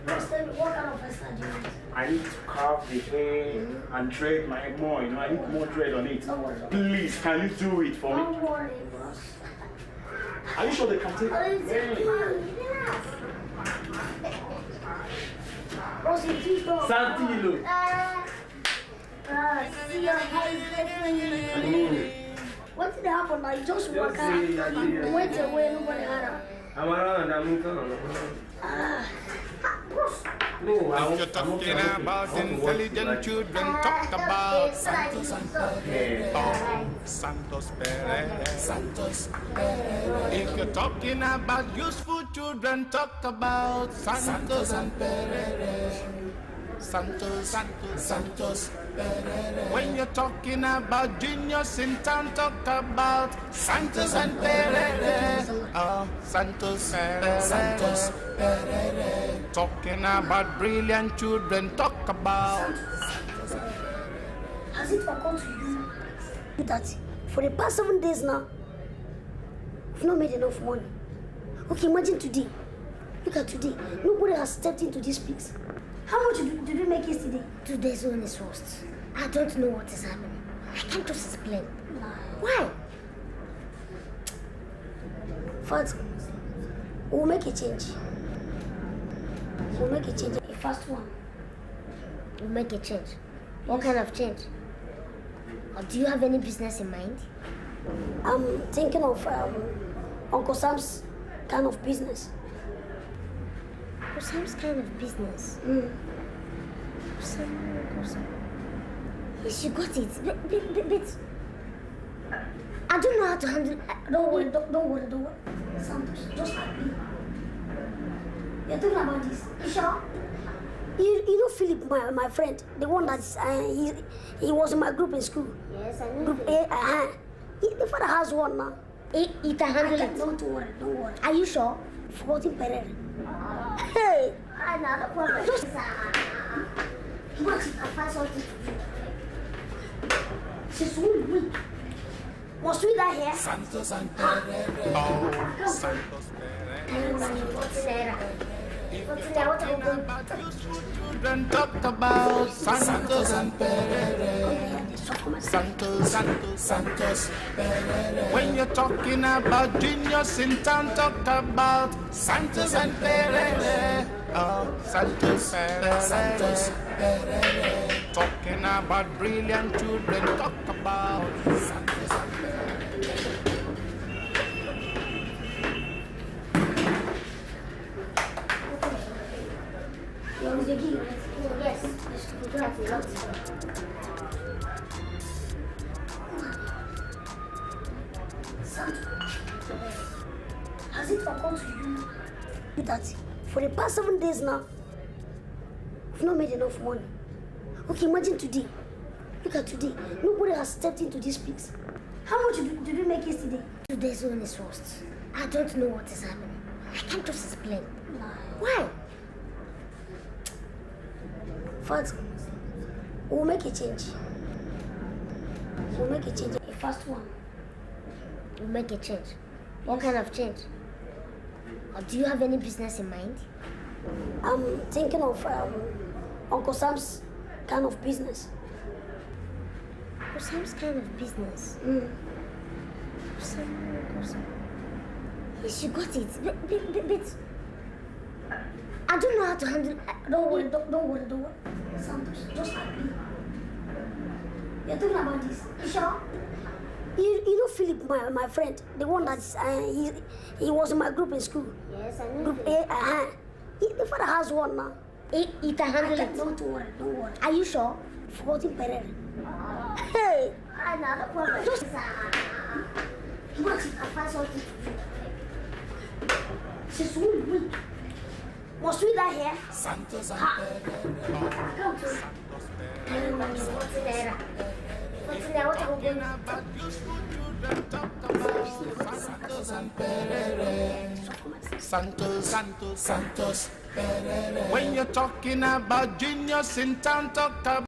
Bros, tell me, what kind of person do you want? I need to carve the hair and thread my more, you know, I need more thread on it. Please, can you do it for me? Don't worry, bros. Are you sure they can take it? Bros, you keep on. Santilo. See your hair is getting. What did happen? I just walked out. I went away, nobody had her. I'm around, I'm coming. No, if you're talking about intelligent children, talk about Santos and Perere. Santos Perere. Santos Perere. If you're talking about useful children, talk about Santos and Perere. Santos Perere. When you're talking about genius in town, talk about Santos and Perere. Oh, Santos Perere. Talking about brilliant children, talk about. Has it occurred to you that for the past 7 days now, we've not made enough money? Okay, imagine today. Look at today. Nobody has stepped into this place. How much did we make yesterday? Today's one is worst. I don't know what is happening. I can't just explain. Why? First, we'll make a change. We'll make a change. The first one. We'll make a change. What kind of change? Or do you have any business in mind? I'm thinking of Uncle Sam's kind of business. Uncle Sam's kind of business? Yes, you got it. But I don't know how to handle. Don't worry. Santos, just happy. You're talking about this. You sure? You know Philip, my friend, the one that he was in my group in school. Yes, I know. Group A. The father has one now. He can handle it. Don't worry. Are you sure? Forgotten Pereira. Hey! I know the problem. Just Max, I find something to do. She's so weak. Must we die here? Santos and Pereira. Oh, Santos Pereira. Children talk about Santos and Pereira. Santos Pereira. When you're talking about genius in town, talk about Santos and Pereira. Oh, Santos Pereira. Talking about brilliant children, talk about Santos and Pereira. Yes. Has it occurred to you that for the past 7 days now, we've not made enough money? Okay, imagine today. Look at today. Nobody has stepped into this place. How much did we make yesterday? Today's one is worst. I don't know what is happening. I can't just explain. Why? First, we'll make a change. A fast one. We'll make a change. What kind of change? Or do you have any business in mind? I'm thinking of Uncle Sam's kind of business. Uncle Sam's kind of business? Sam. Yes, you got it. But I don't know how to handle. Don't worry. Santos, just happy. You're talking about this. You sure? You know Philip, my friend, the one that he was in my group in school. Yes, I know. Group A. The father has one now. He can handle it. Don't worry. Are you sure? Forgotten Pereira. Hey! I know the problem. Just Max, I find something to do. She's so weak. Must we die here? Santos and Pereira. Santos Pereira. When you're talking about genius in town, talk about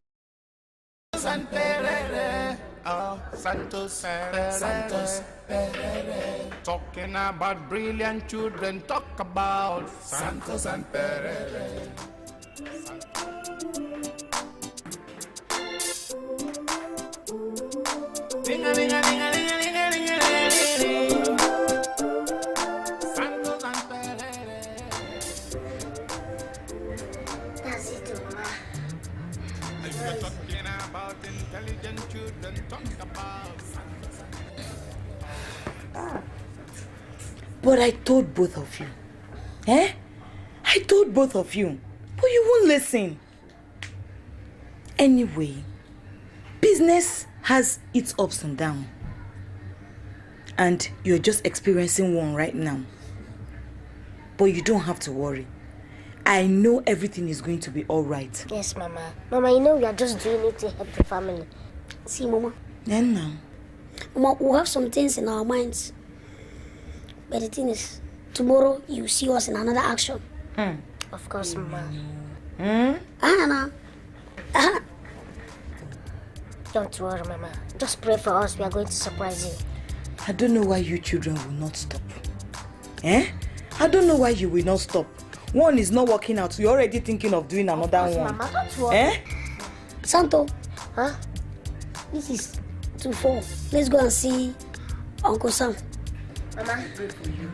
Santos and Pereira. Oh, Santos Pereira. Talking about brilliant children, talk about Santos and Pereira. Santos and Pereira. That's it, Oma. If you're talking about intelligent children, talk about Santos and But I told both of you. I told both of you. But you won't listen. Anyway, business has its ups and downs. And you're just experiencing one right now. But you don't have to worry. I know everything is going to be all right. Yes, Mama. Mama, you know we are just doing it to help the family. See, Mama. And now? Mama, we'll have some things in our minds. But the thing is, tomorrow you see us in another action. Of course, Mama. Don't worry, Mama. Just pray for us. We are going to surprise you. I don't know why you children will not stop. I don't know why you will not stop. One is not working out. You're already thinking of doing another one. Mama, don't worry. Santo. This is 2-4. Let's go and see Uncle Sam. Mama. Good for you.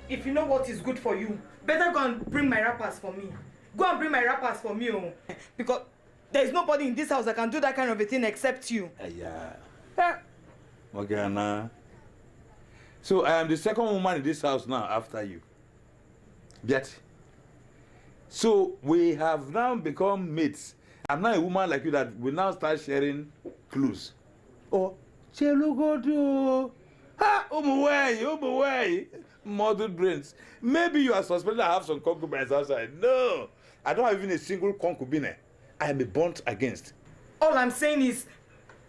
if you know what is good for you, better go and bring my wrappers for me. Go and bring my wrappers for me, oh. Because there is nobody in this house that can do that kind of a thing except you. Yeah. Morgana. So I am the second woman in this house now after you. Yet. So we have now become mates. I'm not a woman like you that will now start sharing clues. Oh, Chelugodo. Ha! Umuwei. Muddled brains. Maybe you are suspecting I have some concubines outside. No. I don't have even a single concubine. I am a burnt against. All I'm saying is,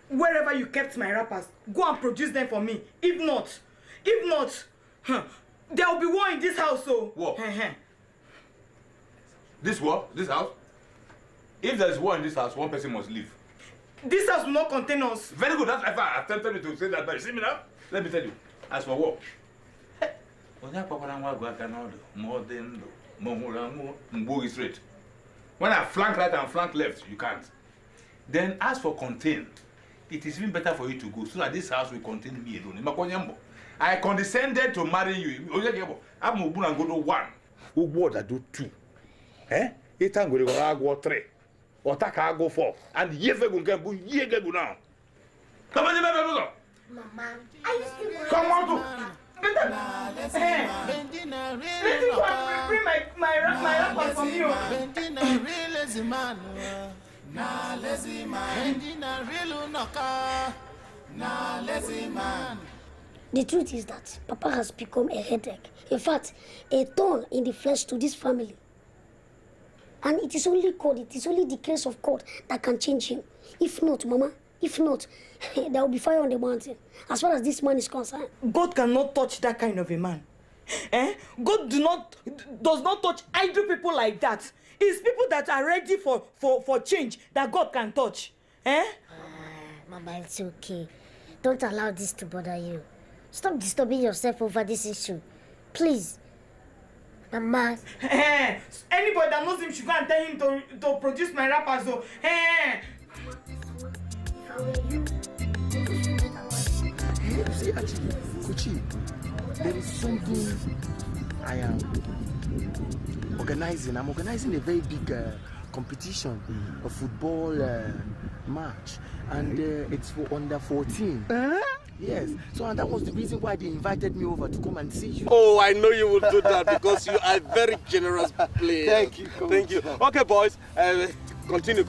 wherever you kept my wrappers, go and produce them for me. If not, there will be war in this house, so. War? This war? This house? If there's war in this house, one person must leave. This house will not contain us. Very good. That's why I attempted me to say that. You see me now? Let me tell you. As for war. When I flank right and flank left, you can't. Then as for contain, it is even better for you to go so that this house will contain me alone. I condescended to marry you. I'm going to go to 1. Who that do 2? Eh? It's going to go 3. Or take I go 4. And yes, I go now. Come on, Mama, are you still come on. Let me go and bring my wrappers from you. The truth is that Papa has become a headache. In fact, a thorn in the flesh to this family. And it is only God, it is only the grace of God that can change him. If not, Mama, if not, there will be fire on the mountain. As far as this man is concerned. God cannot touch that kind of a man. God does not touch idle people like that. It's people that are ready for change that God can touch. Mama, it's okay. Don't allow this to bother you. Stop disturbing yourself over this issue. Please. Mama. Anybody that knows him should go and tell him to produce my wrappers. So, See, actually, Kuchi, there is something I am organizing. I'm organizing a very big competition, a football match, and it's for under 14. Yes, so and that was the reason why they invited me over to come and see you. Oh, I know you will do that because you are a very generous player. Thank you, Coach. Thank you. Okay, boys, continue.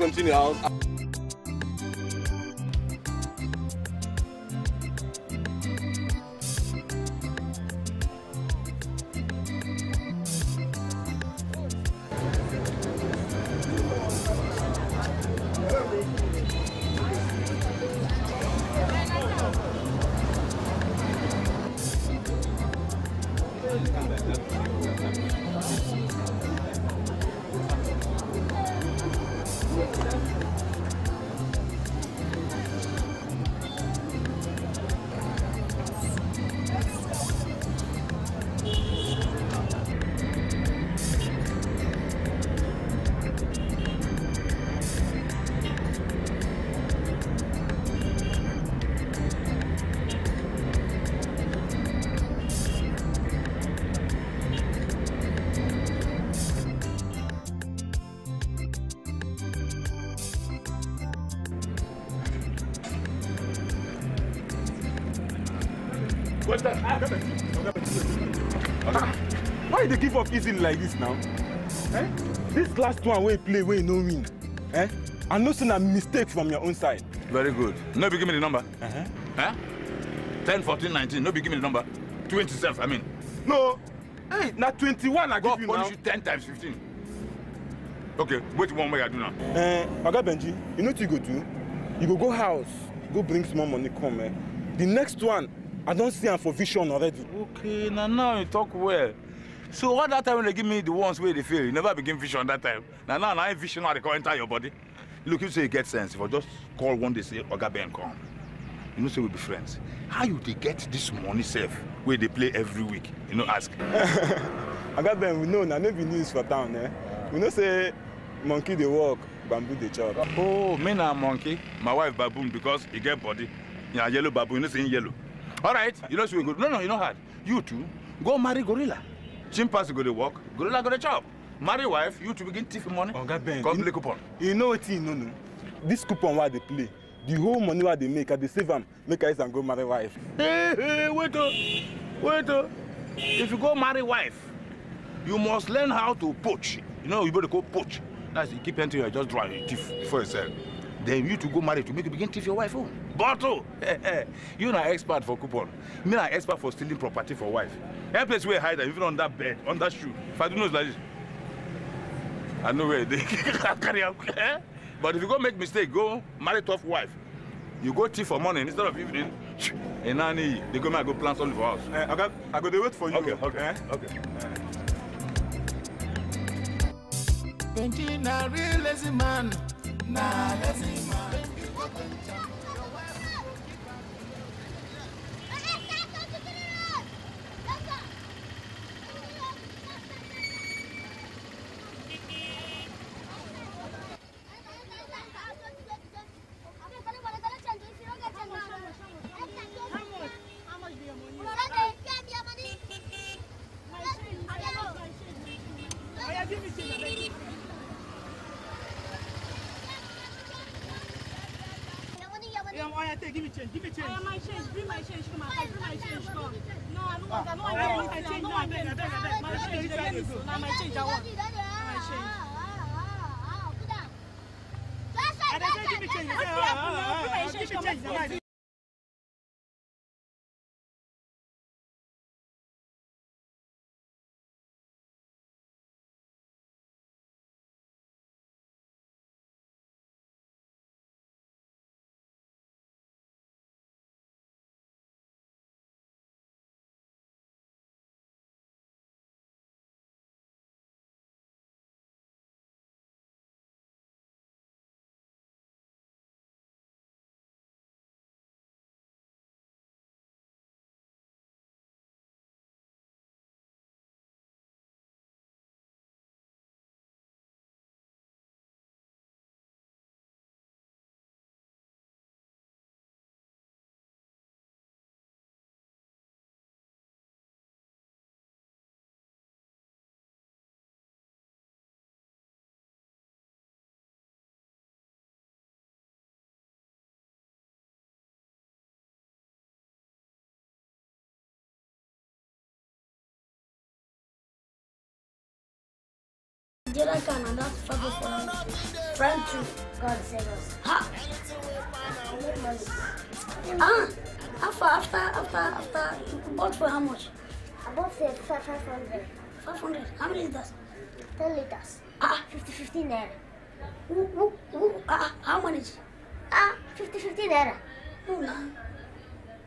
What's that? Why they give up easily like this now? This last one where you play, where you no win. I know it's a mistake from your own side. Very good. No, give me the number. 10, 14, 19. No, give me the number. 27, I mean. No. Hey, now 21 I give you now. Punish you 10 times 15. Okay, wait one way I do now. Oga Benji, you know what you go do? You go house, go bring small money, come. The next one, I don't see him for vision already. Okay, now you talk well. So what that time when they give me the ones where they fail, you never begin vision that time. Now I vision how they can enter your body. Look, you say you get sense. If I just call one day, say, Oga Ben come. You know, say we'll be friends. How you they get this money safe where they play every week? You know, ask. Oga Ben, we know now, no be news for town, We know say monkey they walk, bamboo they chop. Oh, me na monkey. My wife baboon because he get body. You know, yellow baboon, you know, saying yellow. All right, you know, so we good. No, you know hard. You two, go marry gorilla. Chimpanzee go to work, gorilla go to chop. Marry wife, you to begin thief money. Oga Ben, come play coupon. You know what you know? This coupon why they play. The whole money why they make, they save them, make us and go marry wife. Hey, wait. If you go marry wife, you must learn how to poach. You know, you better go poach. That's you keep entering, you just drive you thief before you sell. Then you to go marry to make you begin thief your wife home. But you're not expert for coupon. Me not expert for stealing property for wife. Any place where hide even on that bed, on that shoe. If I do know it's like this, I know where they carry out. But if you go make mistake, go marry tough wife. You go thief for money instead of evening. And nanny, they go plant something for us. I go to wait for you. Okay. Benji na real lazy man, na lazy man. Give me change. My change. Bring my change. Come on, bring my change. Come. No, I don't want my change. No, I beg. My change. Now my change. I want. My change. I say give me change. What's happening now? Bring my change. Come on. Did I can and that's father for friend too. God save us. After you bought for how much? I bought for 500. 500. How many liters? 10 liters. 50 naira. How many? 50 naira. No,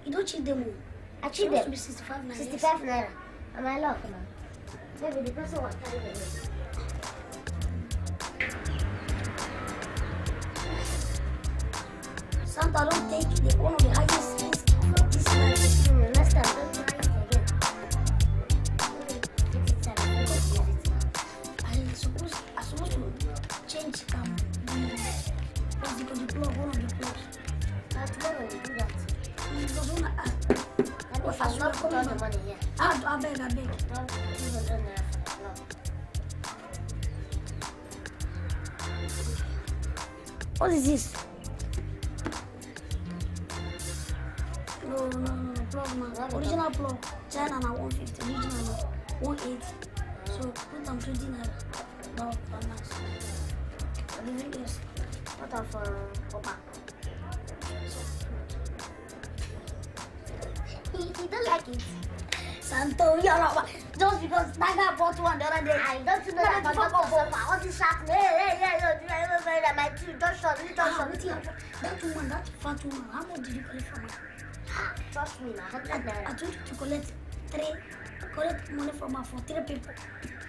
you don't cheat them. I cheat them. To be 65 naira. 65 naira. Am I luck, man? Maybe the person was carrying it. Santa don't take the one of the highest risk for this life. Next time, don't try it again. I'm supposed to change the plug, one of the plugs. Tomorrow we do that. Because when I not put all the money here. I beg. Don't 200 naira. No. What is this? No, plug man. Original plug. China na 150, original na 180. So put them 20 naira. Now, nice. I didn't guess. What are for Pawpaw? He don't like it. Santo, you're not. Just because Naga bought one the other day. I don't know that about Pawpaw. What is happening? Hey, my two, don't shut. That woman, that fat woman, how much did you collect from her? Trust me, 100 naira. I told you to collect money from her for 3 people.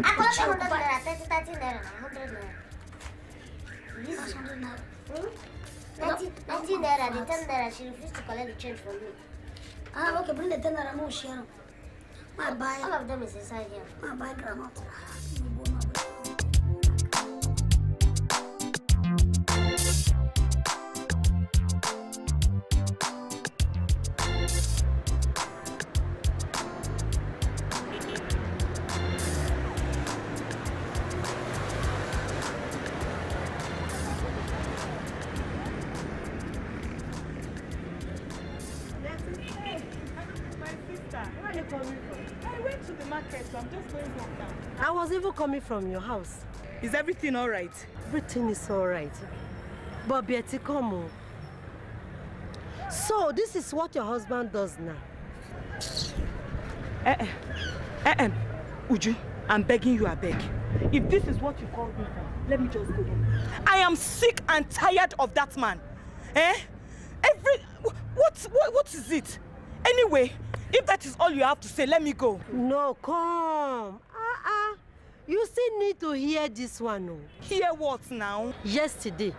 I collected 100 naira, 30 naira, 100 naira. That's 100 naira. 90 naira, the 10 naira, she refused to collect the change from me. Okay, bring the 10 naira, no share. My buy. All of them is inside here. My buy granite. coming from? I went to the market, so I'm just going home now. I was even coming from your house. Is everything all right? Everything is all right. But Betty, come on. So, this is what your husband does now? Uju, I'm begging you, I beg. If this is what you called me for, let me just go home. I am sick and tired of that man. What is it? Anyway, if that is all you have to say, let me go. No, come. You still need to hear this one. No. Hear what now? Yesterday,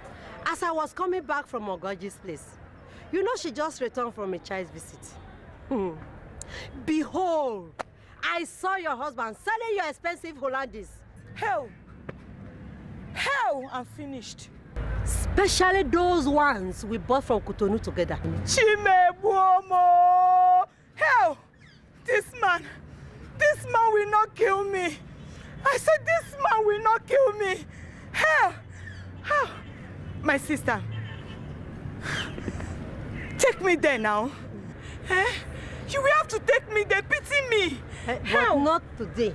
as I was coming back from Ogoji's place, you know she just returned from a child's visit. Behold, I saw your husband selling your expensive Hollandaise. Hell, I'm finished. Especially those ones we bought from Cotonou together. Chimebuomo! Hell, this man will not kill me. I said this man will not kill me. Hell, my sister, take me there now. You will have to take me there, pity me. But not today.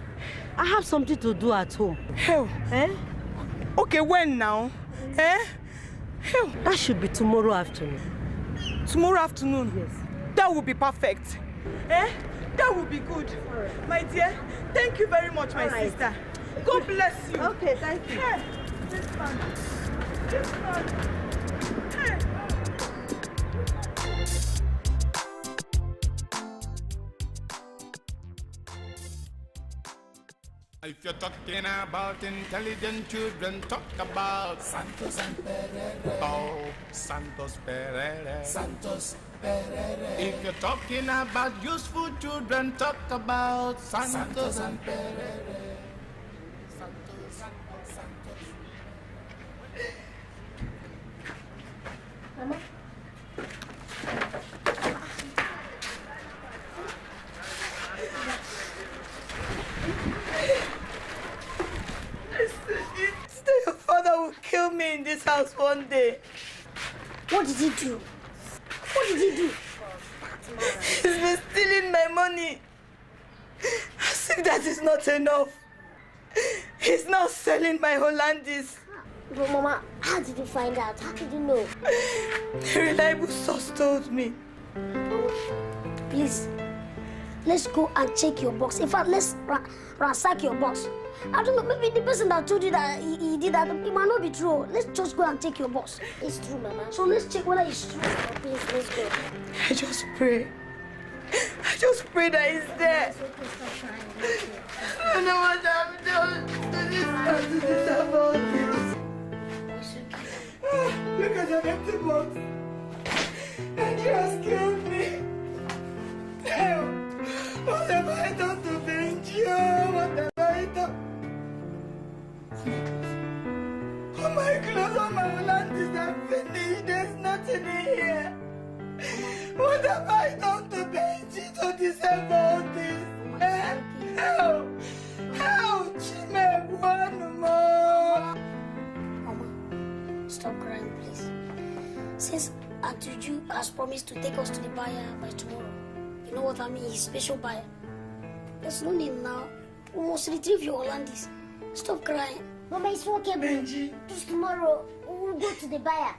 I have something to do at home. Hell. Okay, when now? Hell. That should be tomorrow afternoon. Tomorrow afternoon? Yes. That will be perfect. That will be good. Right. My dear, thank you very much, my sister. God bless you. Okay, thank you. This man. If you're talking about intelligent children, talk about Santos and Perere. Oh, Santos Perere. Santos Perere. If you're talking about useful children, talk about Santos and Perere. Santos. Mama. Your father will kill me in this house one day. What did he do? He's been stealing my money. As if that is not enough. He's now selling my Hollandaise. But Mama, how did you find out? How did you know? A reliable source told me. Please, let's go and check your box. In fact, let's ransack your box. I don't know, maybe the person that told you that he did that, it might not be true. Let's just go and take your box. It's true, Mama. So let's check whether it's true. Please, let's go. I just pray that he's there. I don't know what I've done to deserve all this. Look at the empty box. And you has killed me. Hell, what have I done to Benji? What have I done? All my clothes, all my Hollandaise are finished. There's nothing in here. What have I done to Benji to deserve all this? Help! Chime, one more! Mama, stop crying, please. Since Auntie has promised to take us to the buyer by tomorrow, you know what I mean? He's special buyer. There's no need now. We must retrieve your Hollandaise. Stop crying. Mama, it's okay, Benji. Just tomorrow, we'll go to the buyer.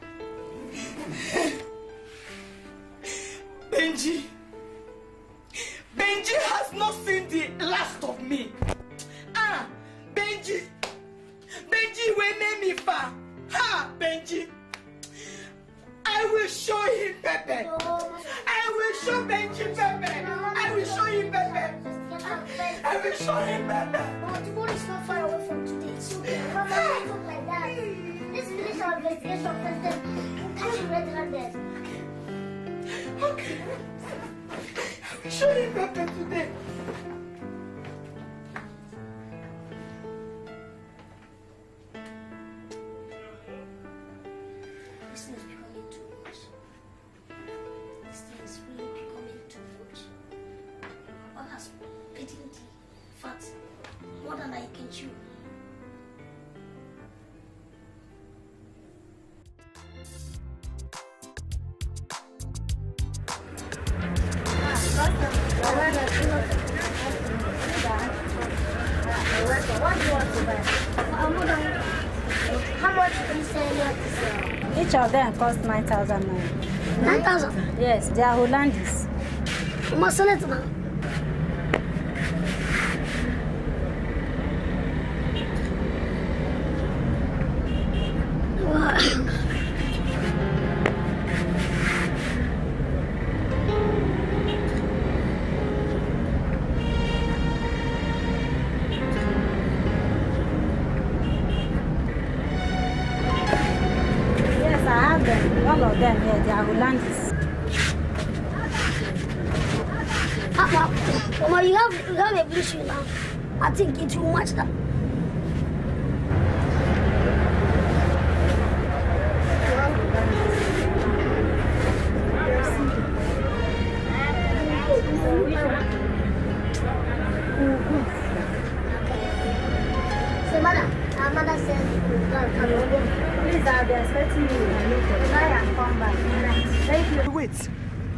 Benji has not seen the last of me. Benji will make me far. Benji. I will show him Pepe. No. I will show Benji Pepe. I will show him Pepe. I will show him Pepe. Mama, tomorrow is not far away from today. It's okay. Mama, don't talk like that. Let's finish our investigation first, then we'll catch you red-handed. Okay. I will show him Pepe today. This thing is becoming too much. This thing is really becoming too much. Papa has eaten the fat more than I can chew. What do you want to buy? How much do you sell this? Each of them cost 9,000 naira. 9,000? Yes, they are Hollandis. You must sell it now. Yes, I have them. All of them here, they are Hollandis. Mama, you have a blue shoe now. I think it will match that. So, madam, our mother said, Please, I'll be expecting you. Try and come back. Thank you. Wait.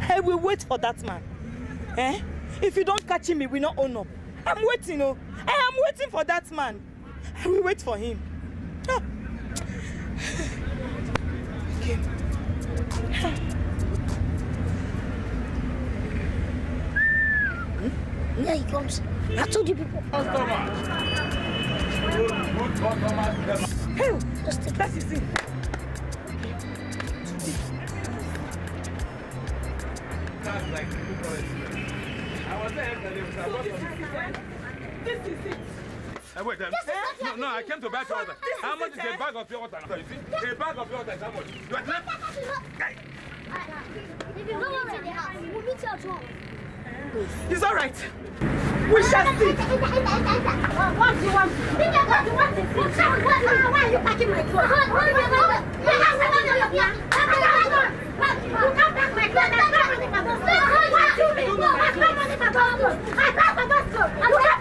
I will wait for that man. Eh? If you don't catch him, we will not own up. I'm waiting, oh. I am waiting for that man. I will wait for him. Ah. Okay. Here he comes. I told you people. Hey, just take that. Is it. This is it. Wait, no, I came to buy pure water. How much is a bag of pure water? You see, a bag of pure water is how much? You are left. If you go over to the house, we'll meet you at home. It's all right. We shall see. What do you want? Why are you packing my clothes? You can't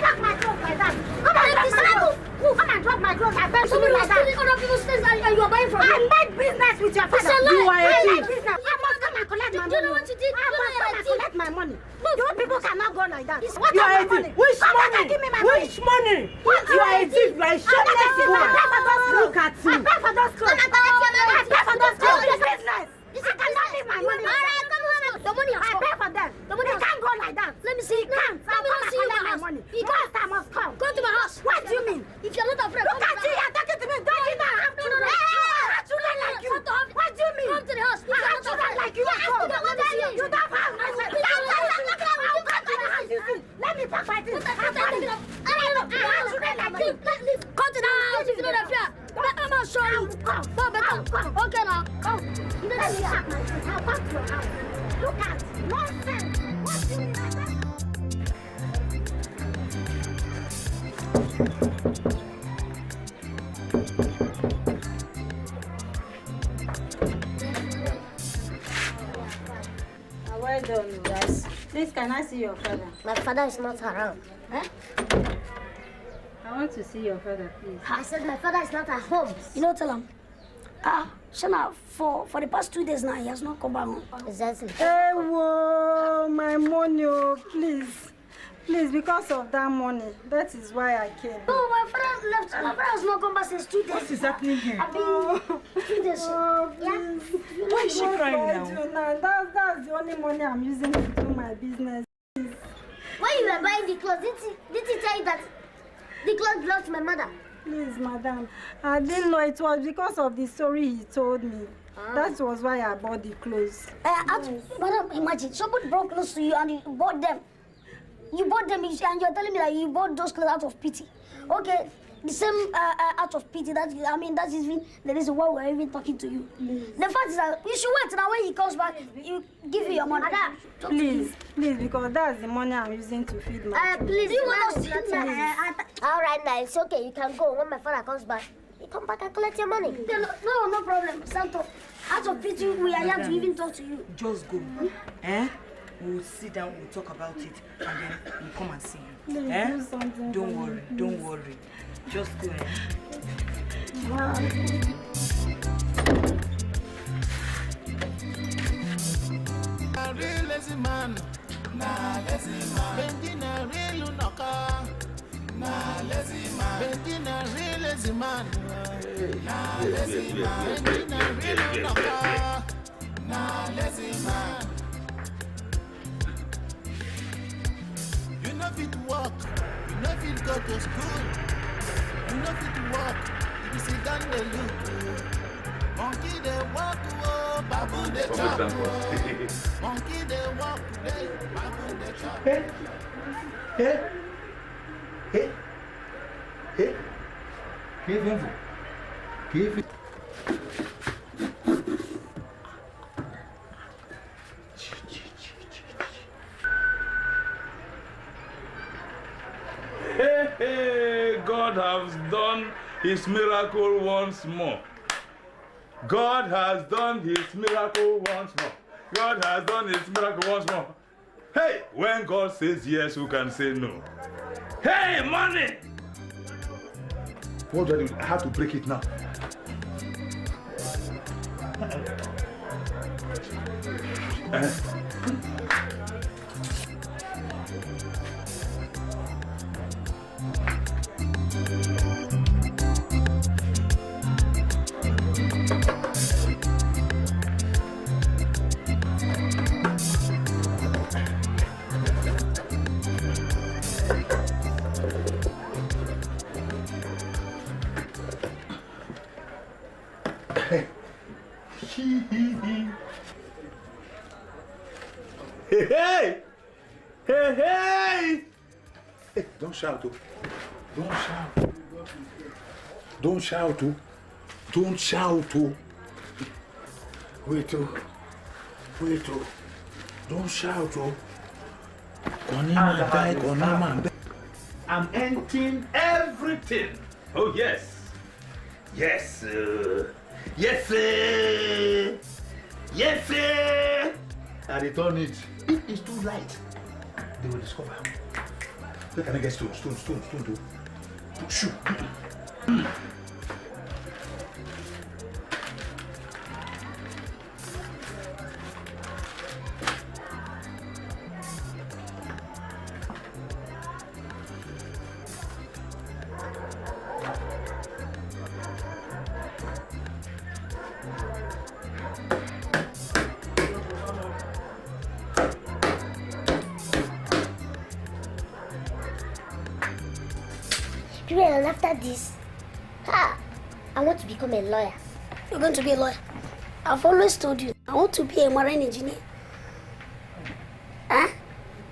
pack my clothes. Come and drop my clothes. I bet you like that. Other people's things and you are buying from me. I make business with your father. You are a thief. I must come and collect my money. You know what you did? I must come and collect my money. You people cannot go like that. What You are a thief. Which money? Give me my money. Which money? What you are a thief? You are a shameless woman. Look at you. I pay for those clothes. I pay for those clothes. Business. I cannot leave my money. All right, come on. The money I pay for them. The money can't go like that. Let me see. Can't. Let me see my money. First I must come. Go to my house. What do you mean? If you're not afraid, look at you. You're talking to me. Don't you know I have children? I have children like you. What do you mean? Come to the house. I have children like you. You don't have. Let me pack my things. I have children like you. Come to the house. If you don't have fear, I'm not sure you. Come. Okay now. Come. Let me pack my things. I'll back to your house. Look at nonsense. What do you mean like that? Well done, you guys. Please, can I see your father? My father is not around. Huh? I want to see your father, please. I said my father is not at home. You know, tell him. Shana, for the past 2 days now, he has not come back home. Exactly. Hey, whoa, my money, oh, please. Please, because of that money, that is why I came. No, my father left. My father has not come back since 2 days. What is happening here? I've been 2 days. Yeah. Why is she crying now? That's the only money I'm using to do my business. When you were buying the clothes, did he tell you that the clothes belongs to my mother? Please, madam. I didn't know it was because of the story he told me. That was why I bought the clothes. Madam, imagine somebody brought clothes to you and you bought them. You bought them and you're telling me that you bought those clothes out of pity. Okay, the same out of pity. That is even the reason why we're even talking to you. The fact is that you should wait now when he comes back. You give you your money. Please, because that's the money I'm using to feed my please. Do you want us to all right, now it's okay. You can go when my father comes back. You come back and collect your money. No problem, Santo. Out of pity, we are here to even talk to you. Just go. We'll sit down, we'll talk about it, and then we'll come and see you. Do something. Don't worry. Just go ahead. A real lazy man, na lazy man. Benji na real unaka, Nah, lazy man. Benji na real lazy man. Nah, lazy man. Benji na real knocker. Nah, lazy man. You know fit walk. You know fit go to school. You know fit walk. You sit down the look. Monkey they walk, oh, baboon they chop, oh. Monkey they walk, baboon they chop. Hey, hey, hey, hey, give him, give it. Hey, hey, God has done his miracle once more. God has done his miracle once more. God has done his miracle once more. Hey, when God says yes, who can say no? Hey, money! What do I do? I have to break it now. Hey, hey! Hey, hey! Hey, don't shout, oh. Don't shout. Don't shout, oh. Don't shout, oh. Wait, oh. Wait, oh. Don't shout, oh. I'm emptying everything. Oh, yes. Yes, sir. Yes, sir. Yes, sir. I return it. If it's too light, they will discover. Where can I get stone? Stone, too. Shoot. And after this, I want to become a lawyer. You're going to be a lawyer? I've always told you, I want to be a marine engineer. Huh?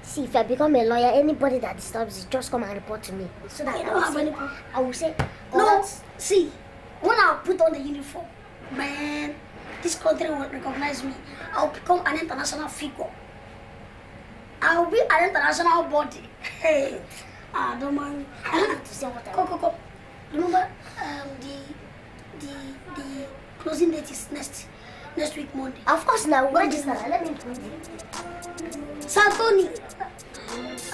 See, if I become a lawyer, anybody that disturbs it, just come and report to me. So that I will say, no, see, when I put on the uniform, man, this country will recognize me. I'll become an international figure. I'll be an international body. Hey. Don't mind. I don't have to say what I want. Go. Remember, the closing date is next week Monday. Of course now. What is that? Let me put it. Santoni.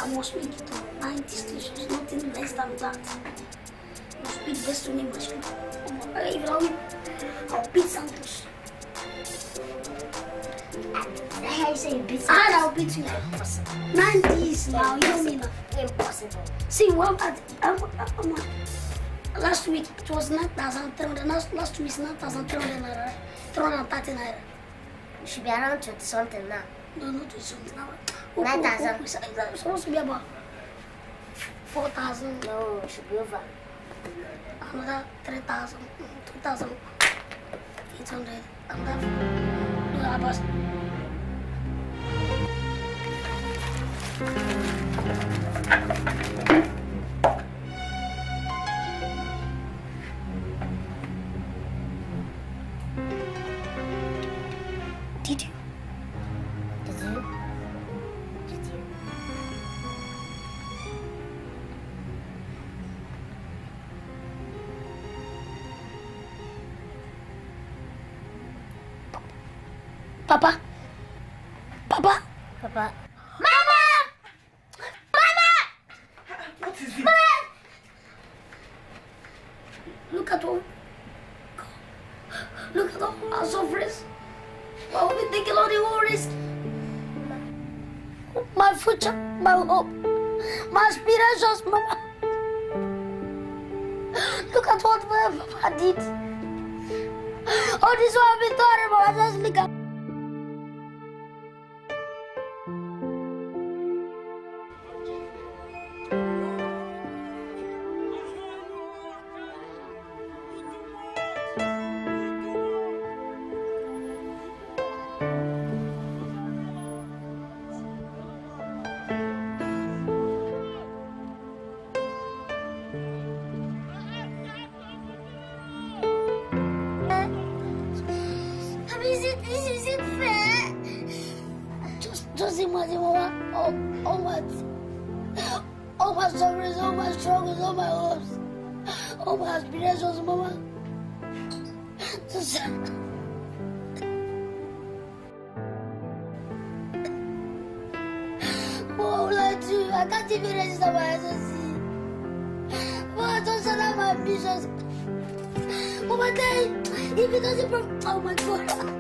I must make it on 90 stations, nothing less than that. I must be the best winning machine. If I win, I'll beat Santos. I say you beat Santos. And I'll beat you. 90s now, you don't mean that. Impossible. See, well, last week it was 9,300. Last week is 9,300 naira. 330 naira. You should be around 20 something now. No, not 20 something now. 9,000. It's supposed to be about 4,000. No, it should be over. Another 3,000, 2,800. Another about. Did you? Papa? Papa? Papa? Mama! Mama! What is it? Mama! Look at all. Look at all our sufferings. Why will we take a lot of whole risk? My future, my hope, my aspirations, Mama. Look at what my Papa did. Oh, this one I've been talking about. Just look at. Is it fair? Just imagine, Mama, all my sufferings, all my struggles, all my hopes, all my aspirations, Mama. Just... What will I do? I can't even register my SSC. Mama, just allow my ambitions. Mama, then, if it doesn't oh my God.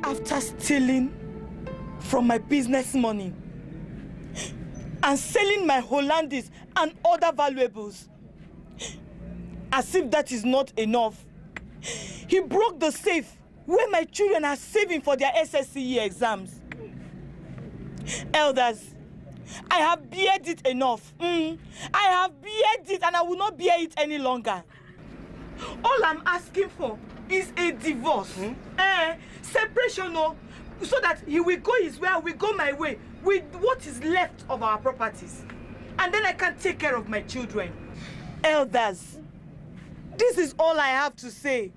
After stealing from my business money and selling my Hollandis and other valuables, as if that is not enough, he broke the safe where my children are saving for their SSCE exams. Elders, I have beared it enough. I have beared it and I will not bear it any longer. All I'm asking for is a divorce. Separation, so that he will go his way, I will go my way with what is left of our properties. And then I can take care of my children. Elders, this is all I have to say.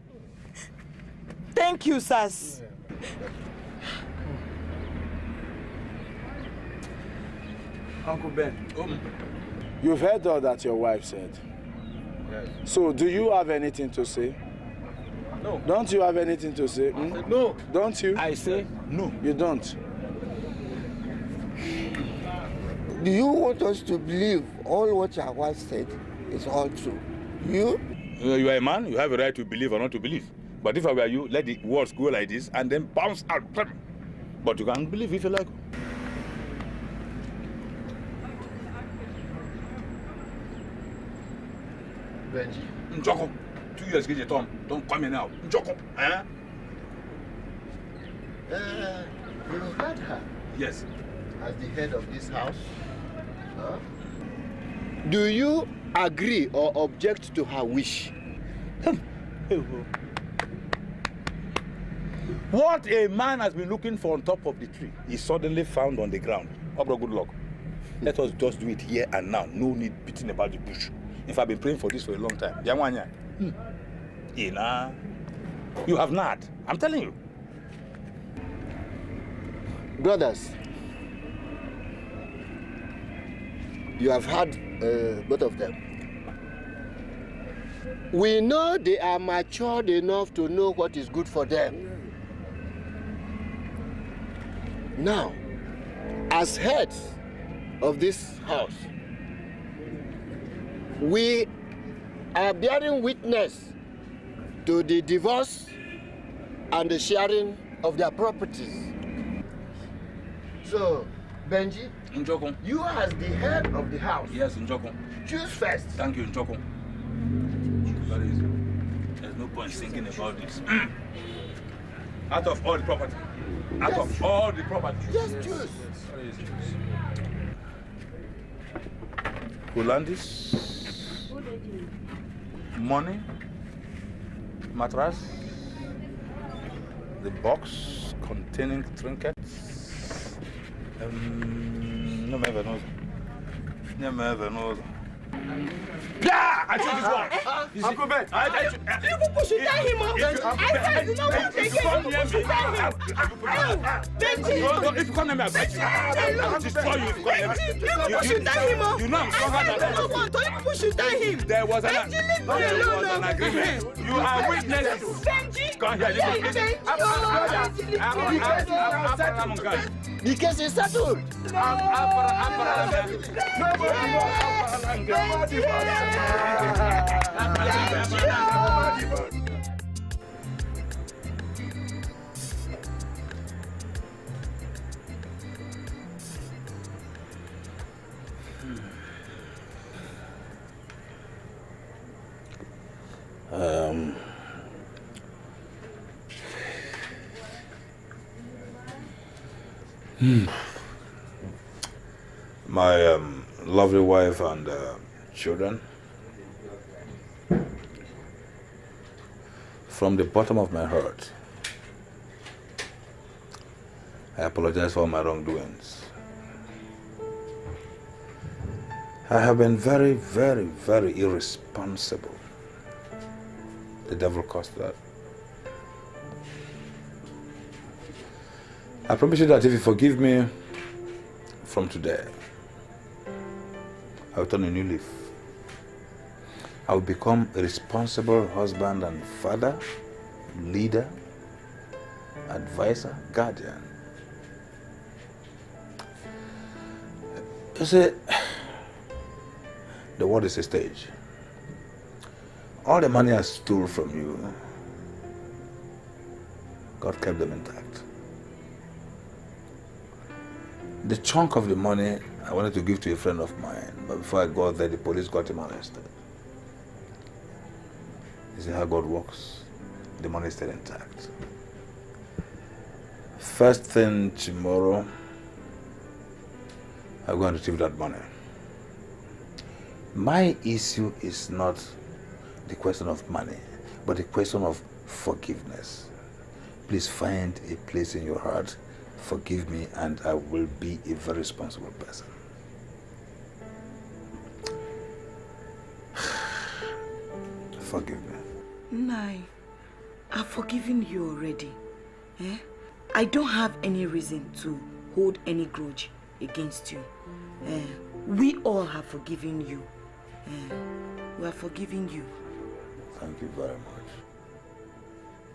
Thank you, sirs. Uncle Ben, you've heard all that your wife said. Yes. So, do you have anything to say? No. Don't you have anything to say? No. Don't you? I say no. You don't? Do you want us to believe all what your wife said is all true? You? You are a man, you have a right to believe or not to believe. But if I were you, let the words go like this and then bounce out. But you can't believe if you like. Benji. Njoko, 2 years get your Tom. Don't come here now. Njoko, eh? You heard her? Yes. As the head of this house? Huh? Do you agree or object to her wish? What a man has been looking for on top of the tree is suddenly found on the ground. Obro, good luck. Let us just do it here and now. No need beating about the bush. In fact, I've been praying for this for a long time. You have not. I'm telling you. Brothers, you have had both of them. We know they are matured enough to know what is good for them. Now, as heads of this house, we are bearing witness to the divorce and the sharing of their properties. So, Benji, Njoko, you as the head of the house. Yes, Njoko. Choose first. Thank you, Njoko. There's no point thinking about this. Out of all the property. Out of all the property. Just choose. Hollandis, money, mattress, the box containing trinkets. No me ever knows. Yeah, I told this one. Uncle Ben. You people should tell him. I said, you know what they get. You people should tell him. If you come near me, I bet you. I'll destroy you. You people should tell him. You know I'm stronger than that. You people should tell him. There was an agreement. You are witnesses. Come here. The case is settled. My lovely wife and children, from the bottom of my heart, I apologize for my wrongdoings. I have been very, very, very irresponsible. The devil caused that. I promise you that if you forgive me from today, I will turn a new leaf. I will become a responsible husband and father, leader, advisor, guardian. You see, the world is a stage. All the money I stole from you, God kept them intact. The chunk of the money I wanted to give to a friend of mine, but before I got there, the police got him arrested. You see how God works? The money is still intact. First thing tomorrow, I'm going to retrieve that money. My issue is not the question of money, but the question of forgiveness. Please find a place in your heart, forgive me, and I will be a very responsible person. Forgive me. Nai, I've forgiven you already. I don't have any reason to hold any grudge against you. We all have forgiven you. We are forgiving you. Thank you very much.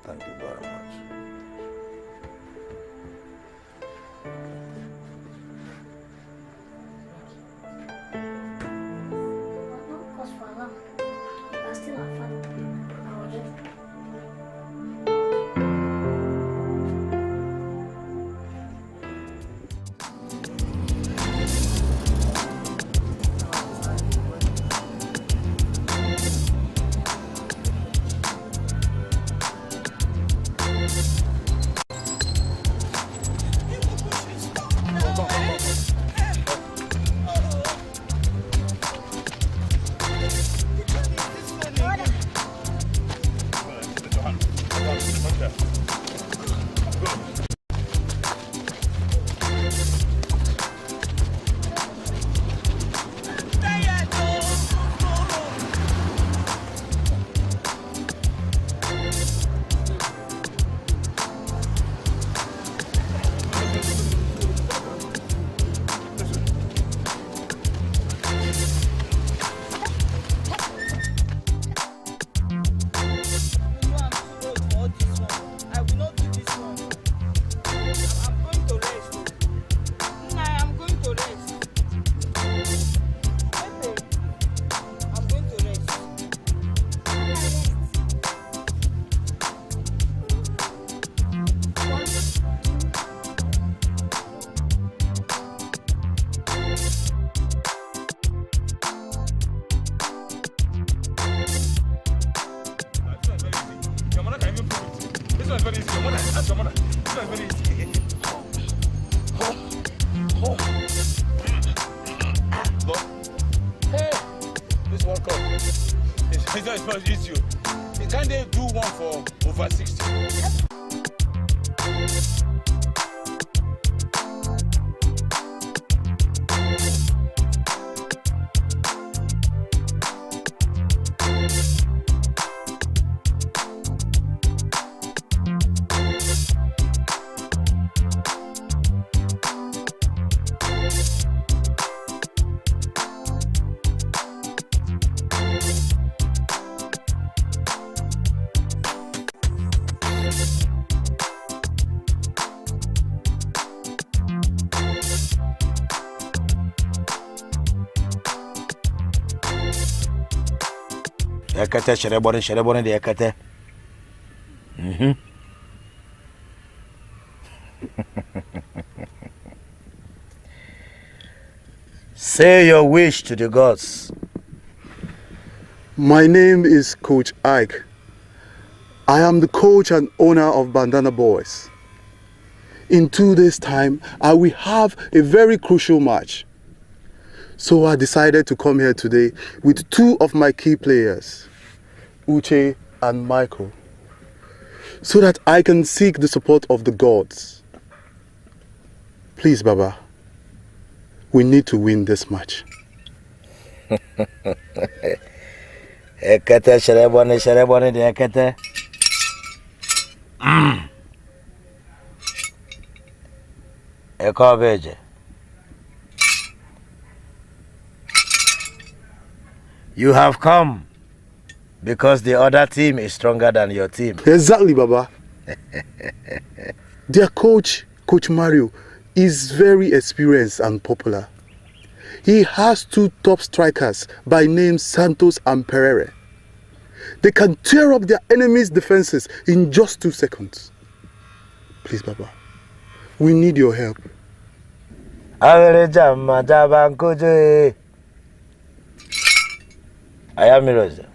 Thank you very much. Ekete sherebone the ekete. Say your wish to the gods. My name is Coach Ike. I am the coach and owner of Bandana Boys. In 2 days' time, I will have a very crucial match. So I decided to come here today with 2 of my key players, Uche and Michael, so that I can seek the support of the gods. Please, Baba, we need to win this match. Ekete sherebone the ekete. Ekobeje. You have come because the other team is stronger than your team. Exactly, Baba. Their coach, Coach Mario, is very experienced and popular. He has 2 top strikers by name Santos and Pereira. They can tear up their enemies' defenses in just 2 seconds. Please, Baba, we need your help. I am Miroza.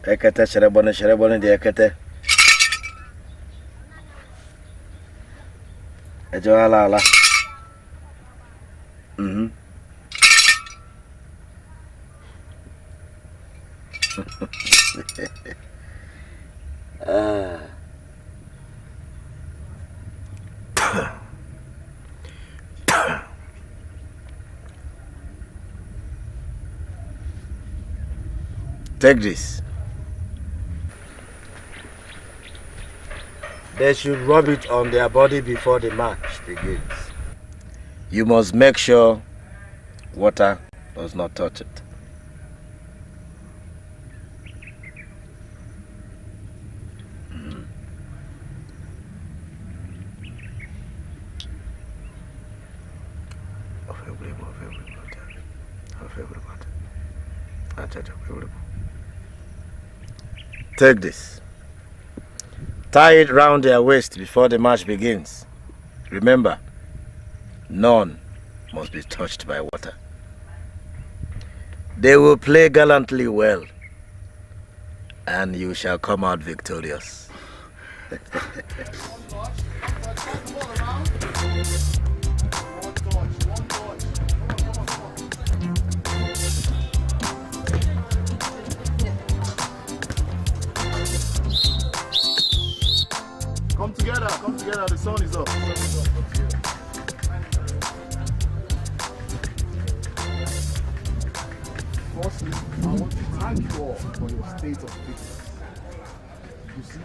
Ekete sherebone the ekete. Ejo ala. Take this. They should rub it on their body before the match begins. You must make sure water does not touch it. Take this. Tie it round their waist before the match begins. Remember, none must be touched by water. They will play gallantly well, and you shall come out victorious. Come together, the sun is up. Firstly, I want to thank you all for your state of fitness. You see,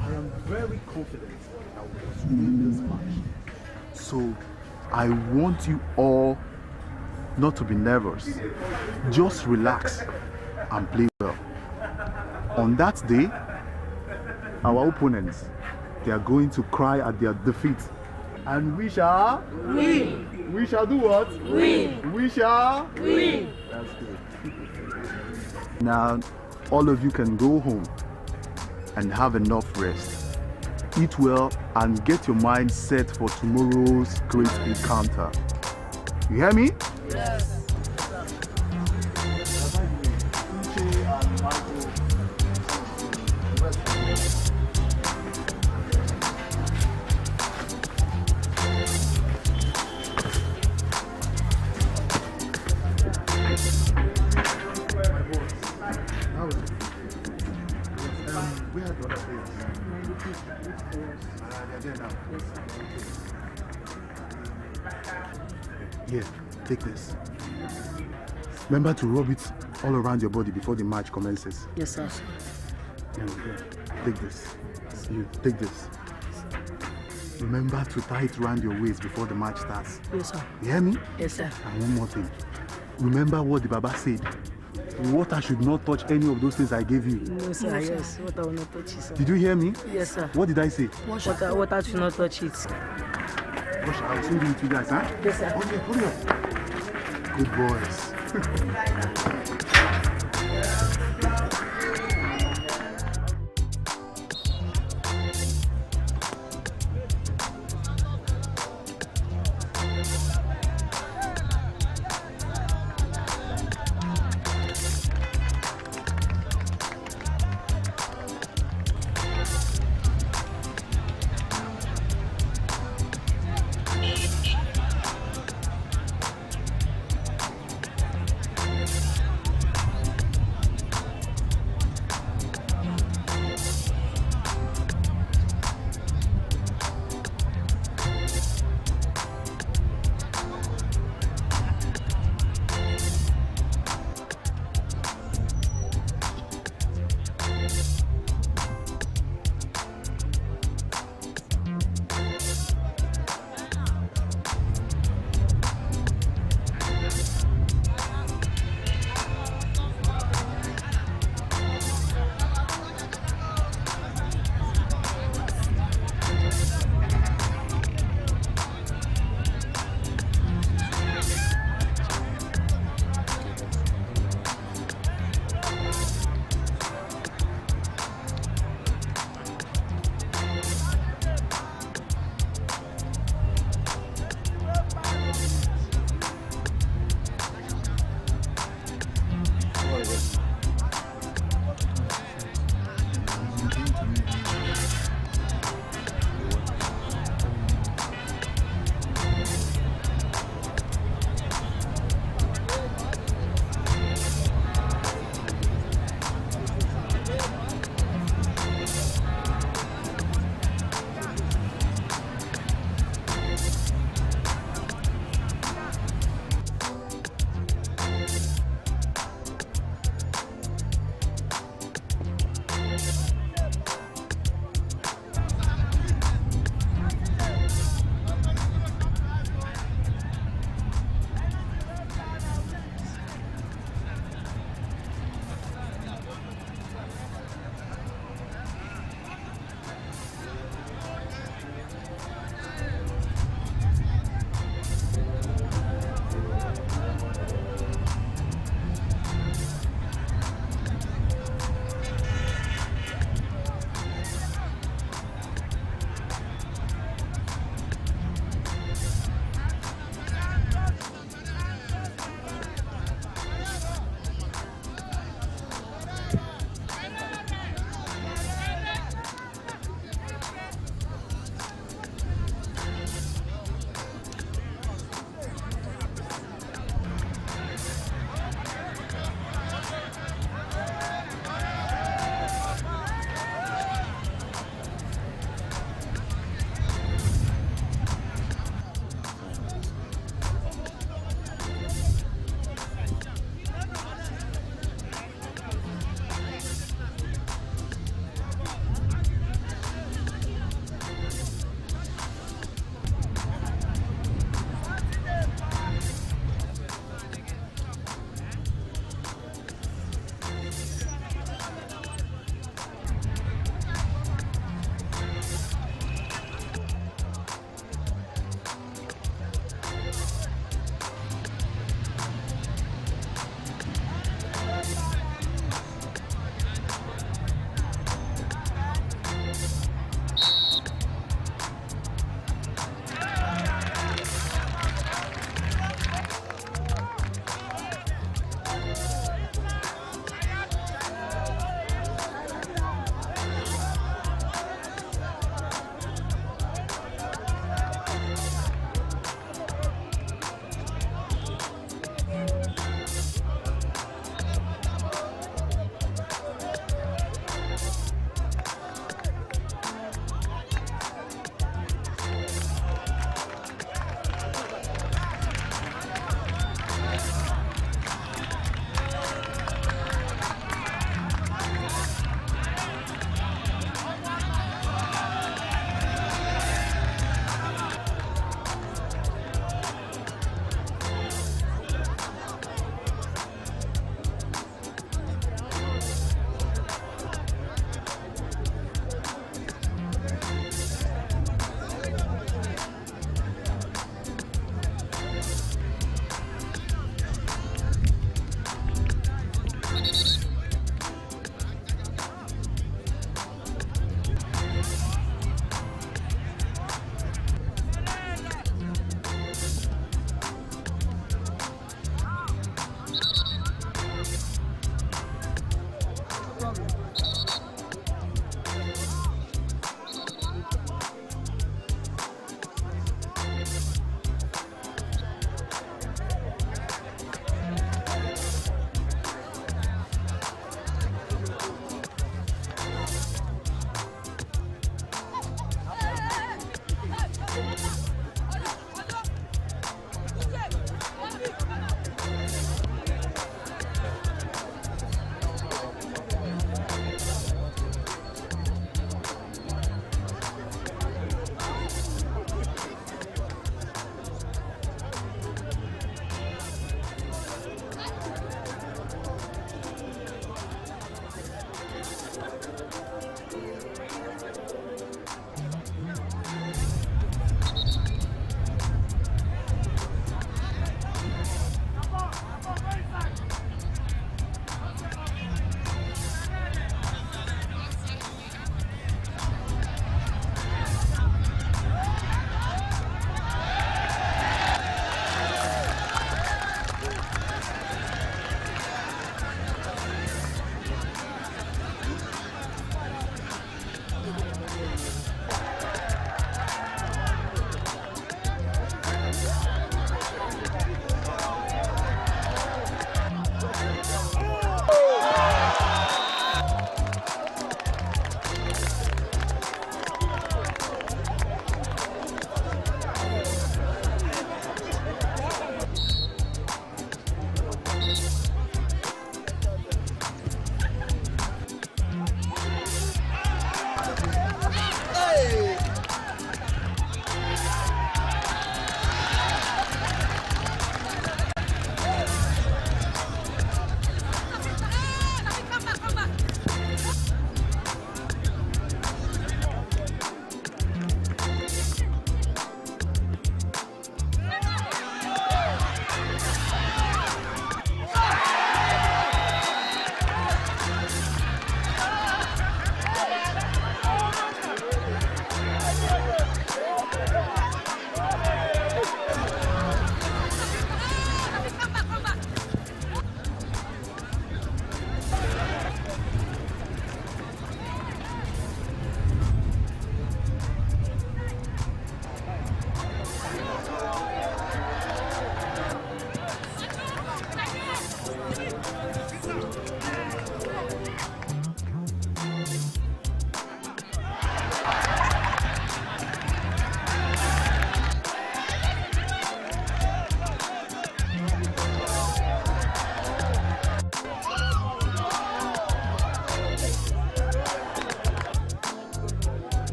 I am very confident that we will win this match. So, I want you all not to be nervous. Just relax and play well. On that day, our opponents, they are going to cry at their defeat. And we shall win. We shall do what? Win. We shall win. That's good. Now, all of you can go home and have enough rest. Eat well and get your mind set for tomorrow's great encounter. You hear me? Yes. Here, take this. Remember to rub it all around your body before the match commences. Yes, sir. Here, take this. You, take this. Remember to tie it around your waist before the match starts. Yes, sir. You hear me? Yes, sir. And one more thing. Remember what the Baba said. Water should not touch any of those things I gave you. No, sir. No, yes, sir. Water will not touch it, sir. Did you hear me? Yes, sir. What did I say? Water should not touch it. I will soon do it to you guys, huh? Yes, sir. Okay, hurry up. Good boys.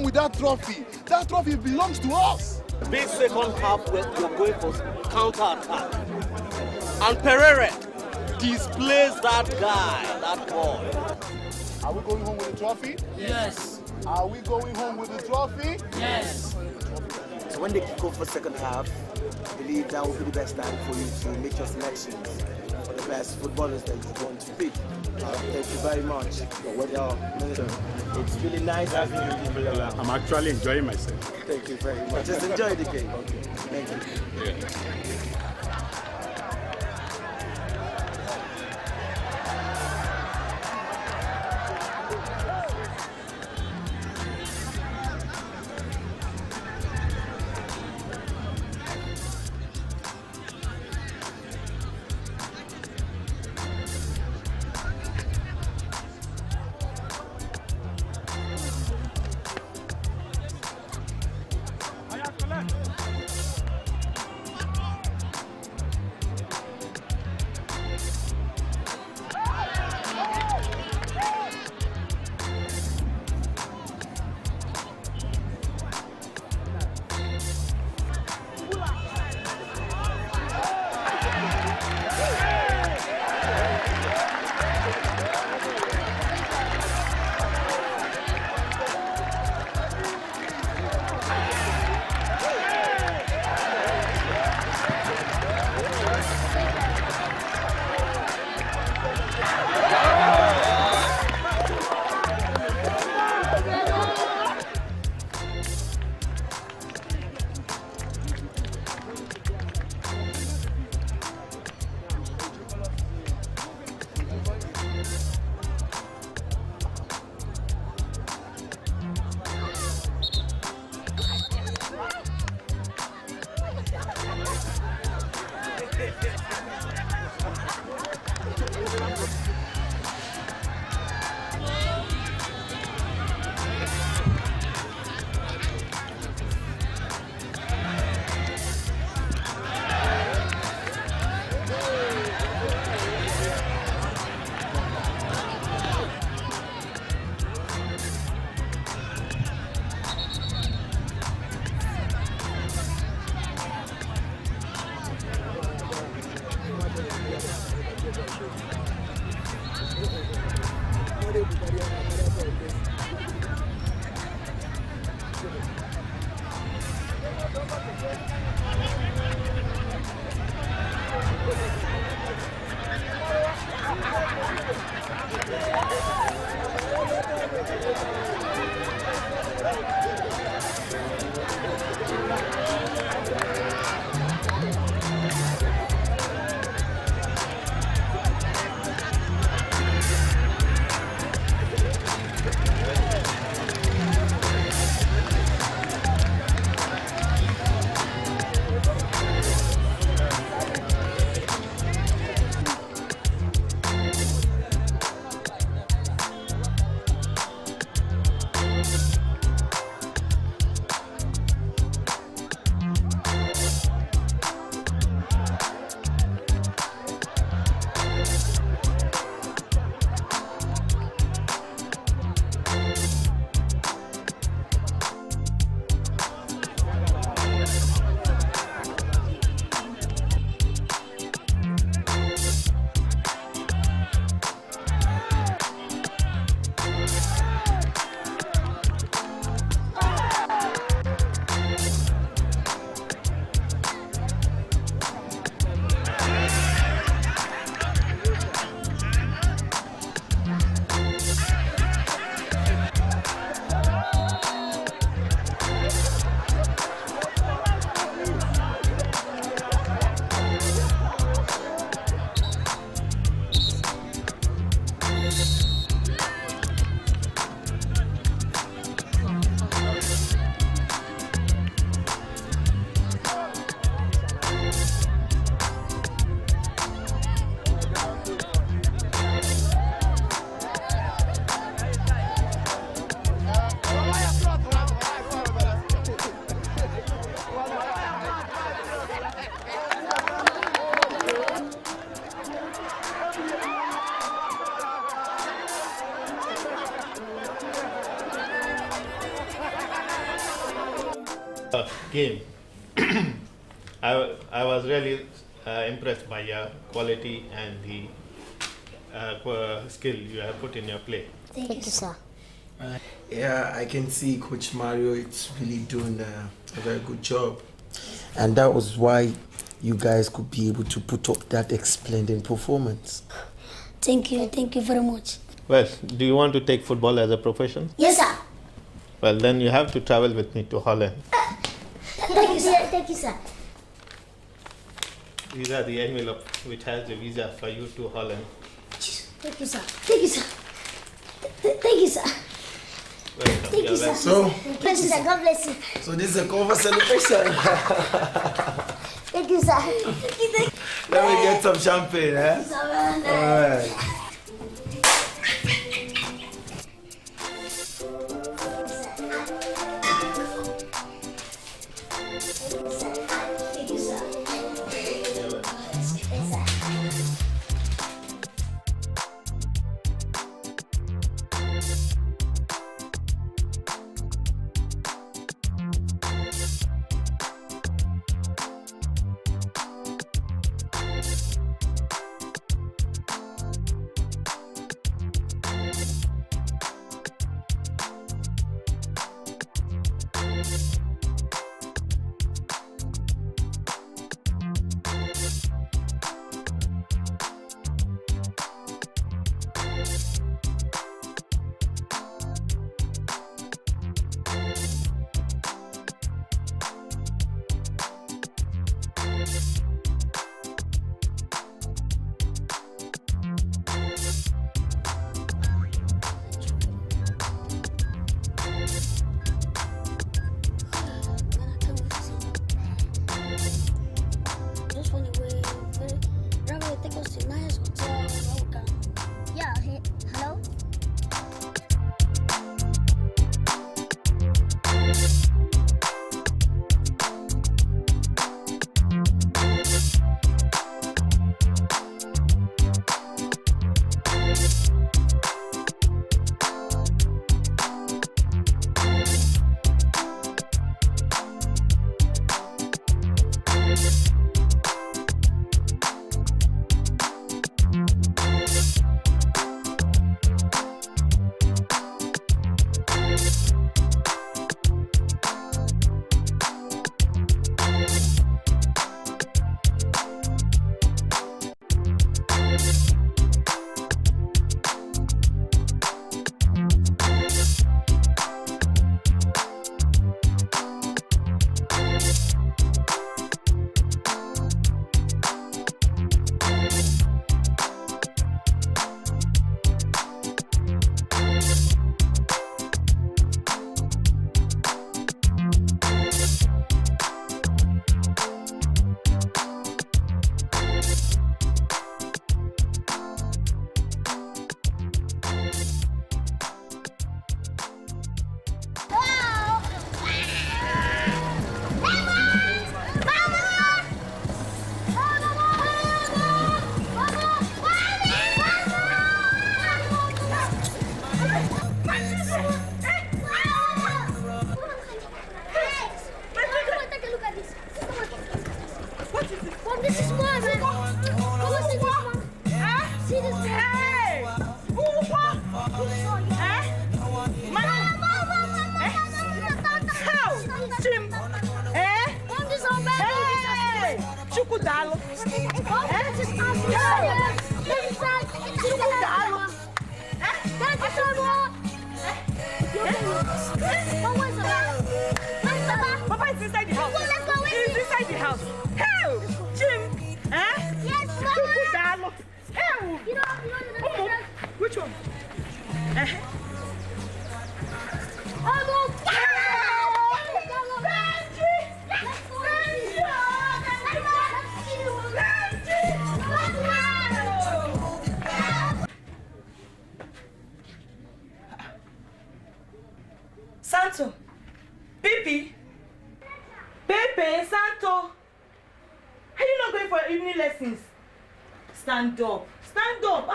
with that trophy. That trophy belongs to us. This second half, we're going for counter-attack. And Pereira displays that guy, that boy. Are we going home with the trophy? Yes. Are we going home with the trophy? Yes. So when they kick off for second half, I believe that will be the best time for you to make your selections for the best footballers that you want to pick. Thank you very much. It's really nice having you people around. I'm actually enjoying myself. Thank you very much. Just enjoy the game. Okay. Thank you. Yeah. Game. I was really impressed by your quality and the skill you have put in your play. Thank you, sir. Yeah, I can see Coach Mario is really doing a very good job. And that was why you guys could be able to put up that splendid performance. Thank you very much. Well, do you want to take football as a profession? Yes, sir. Well, then you have to travel with me to Holland. Thank you, sir. Thank you, sir. These are the envelope which has the visa for you to Holland. Thank you, sir. Thank you, sir. Thank you, sir. Welcome. Thank you, sir. So, Thank you, sir. God bless you. So this is a cover celebration. Thank you, sir. Let me get some champagne, eh? Alright. Papa is inside the house. He's inside the house. Hell, Jim. Yes, Mama. Hell. You know, which one? Santo, Pepe, Santo, are you not going for evening lessons? Stand up, stand up,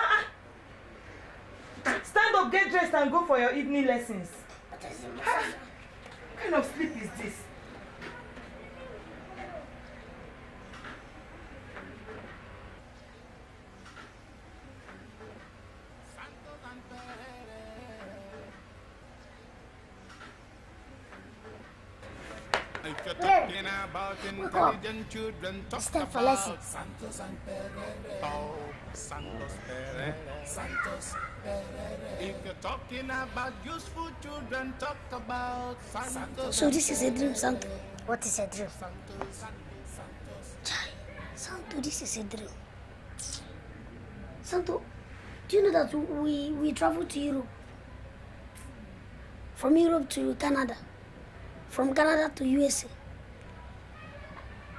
stand up, get dressed and go for your evening lessons. What kind of sleep is this? If you're talking about intelligent children, talk Step for about lesson. Santos and Perere. Oh, Santos Perere. Santos Perere. If you're talking about useful children, talk about Santos. So this is a dream, Santo. What is a dream? Santo, this is a dream. Santo, do you know that we traveled to Europe? From Europe to Canada. From Canada to USA.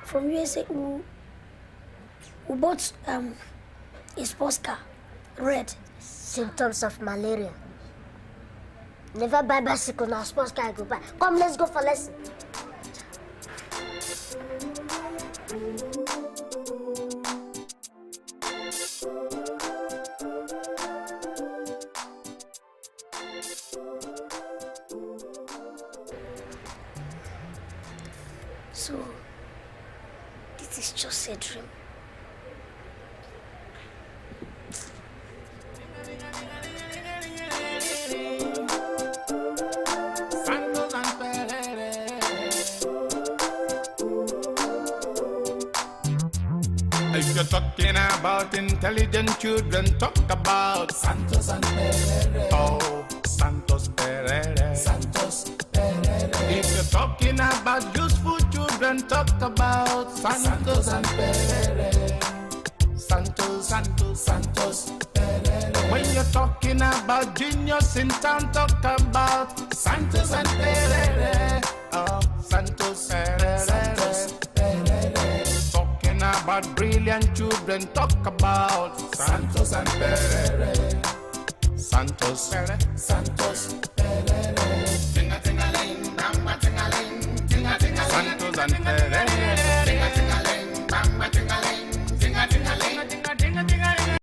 From USA, we bought a sports car, red. Symptoms of malaria. Never buy bicycle now, sports car I go buy. Come, let's go for lesson. So, this is just a dream. Santos and Perere. If you're talking about intelligent children, talk about Santos and Perere. Oh, Santos Perere. Santos Perere. If you're talking about useful children, talk about Santos and Perere. Santos, Santos, Santos Perere. When you're talking about genius in town, talk about Santos and Perere. Oh, Santos Perere. Santos Perere. Talking about brilliant children, talk about Santos and Perere. Santos Perere. Santos Perere.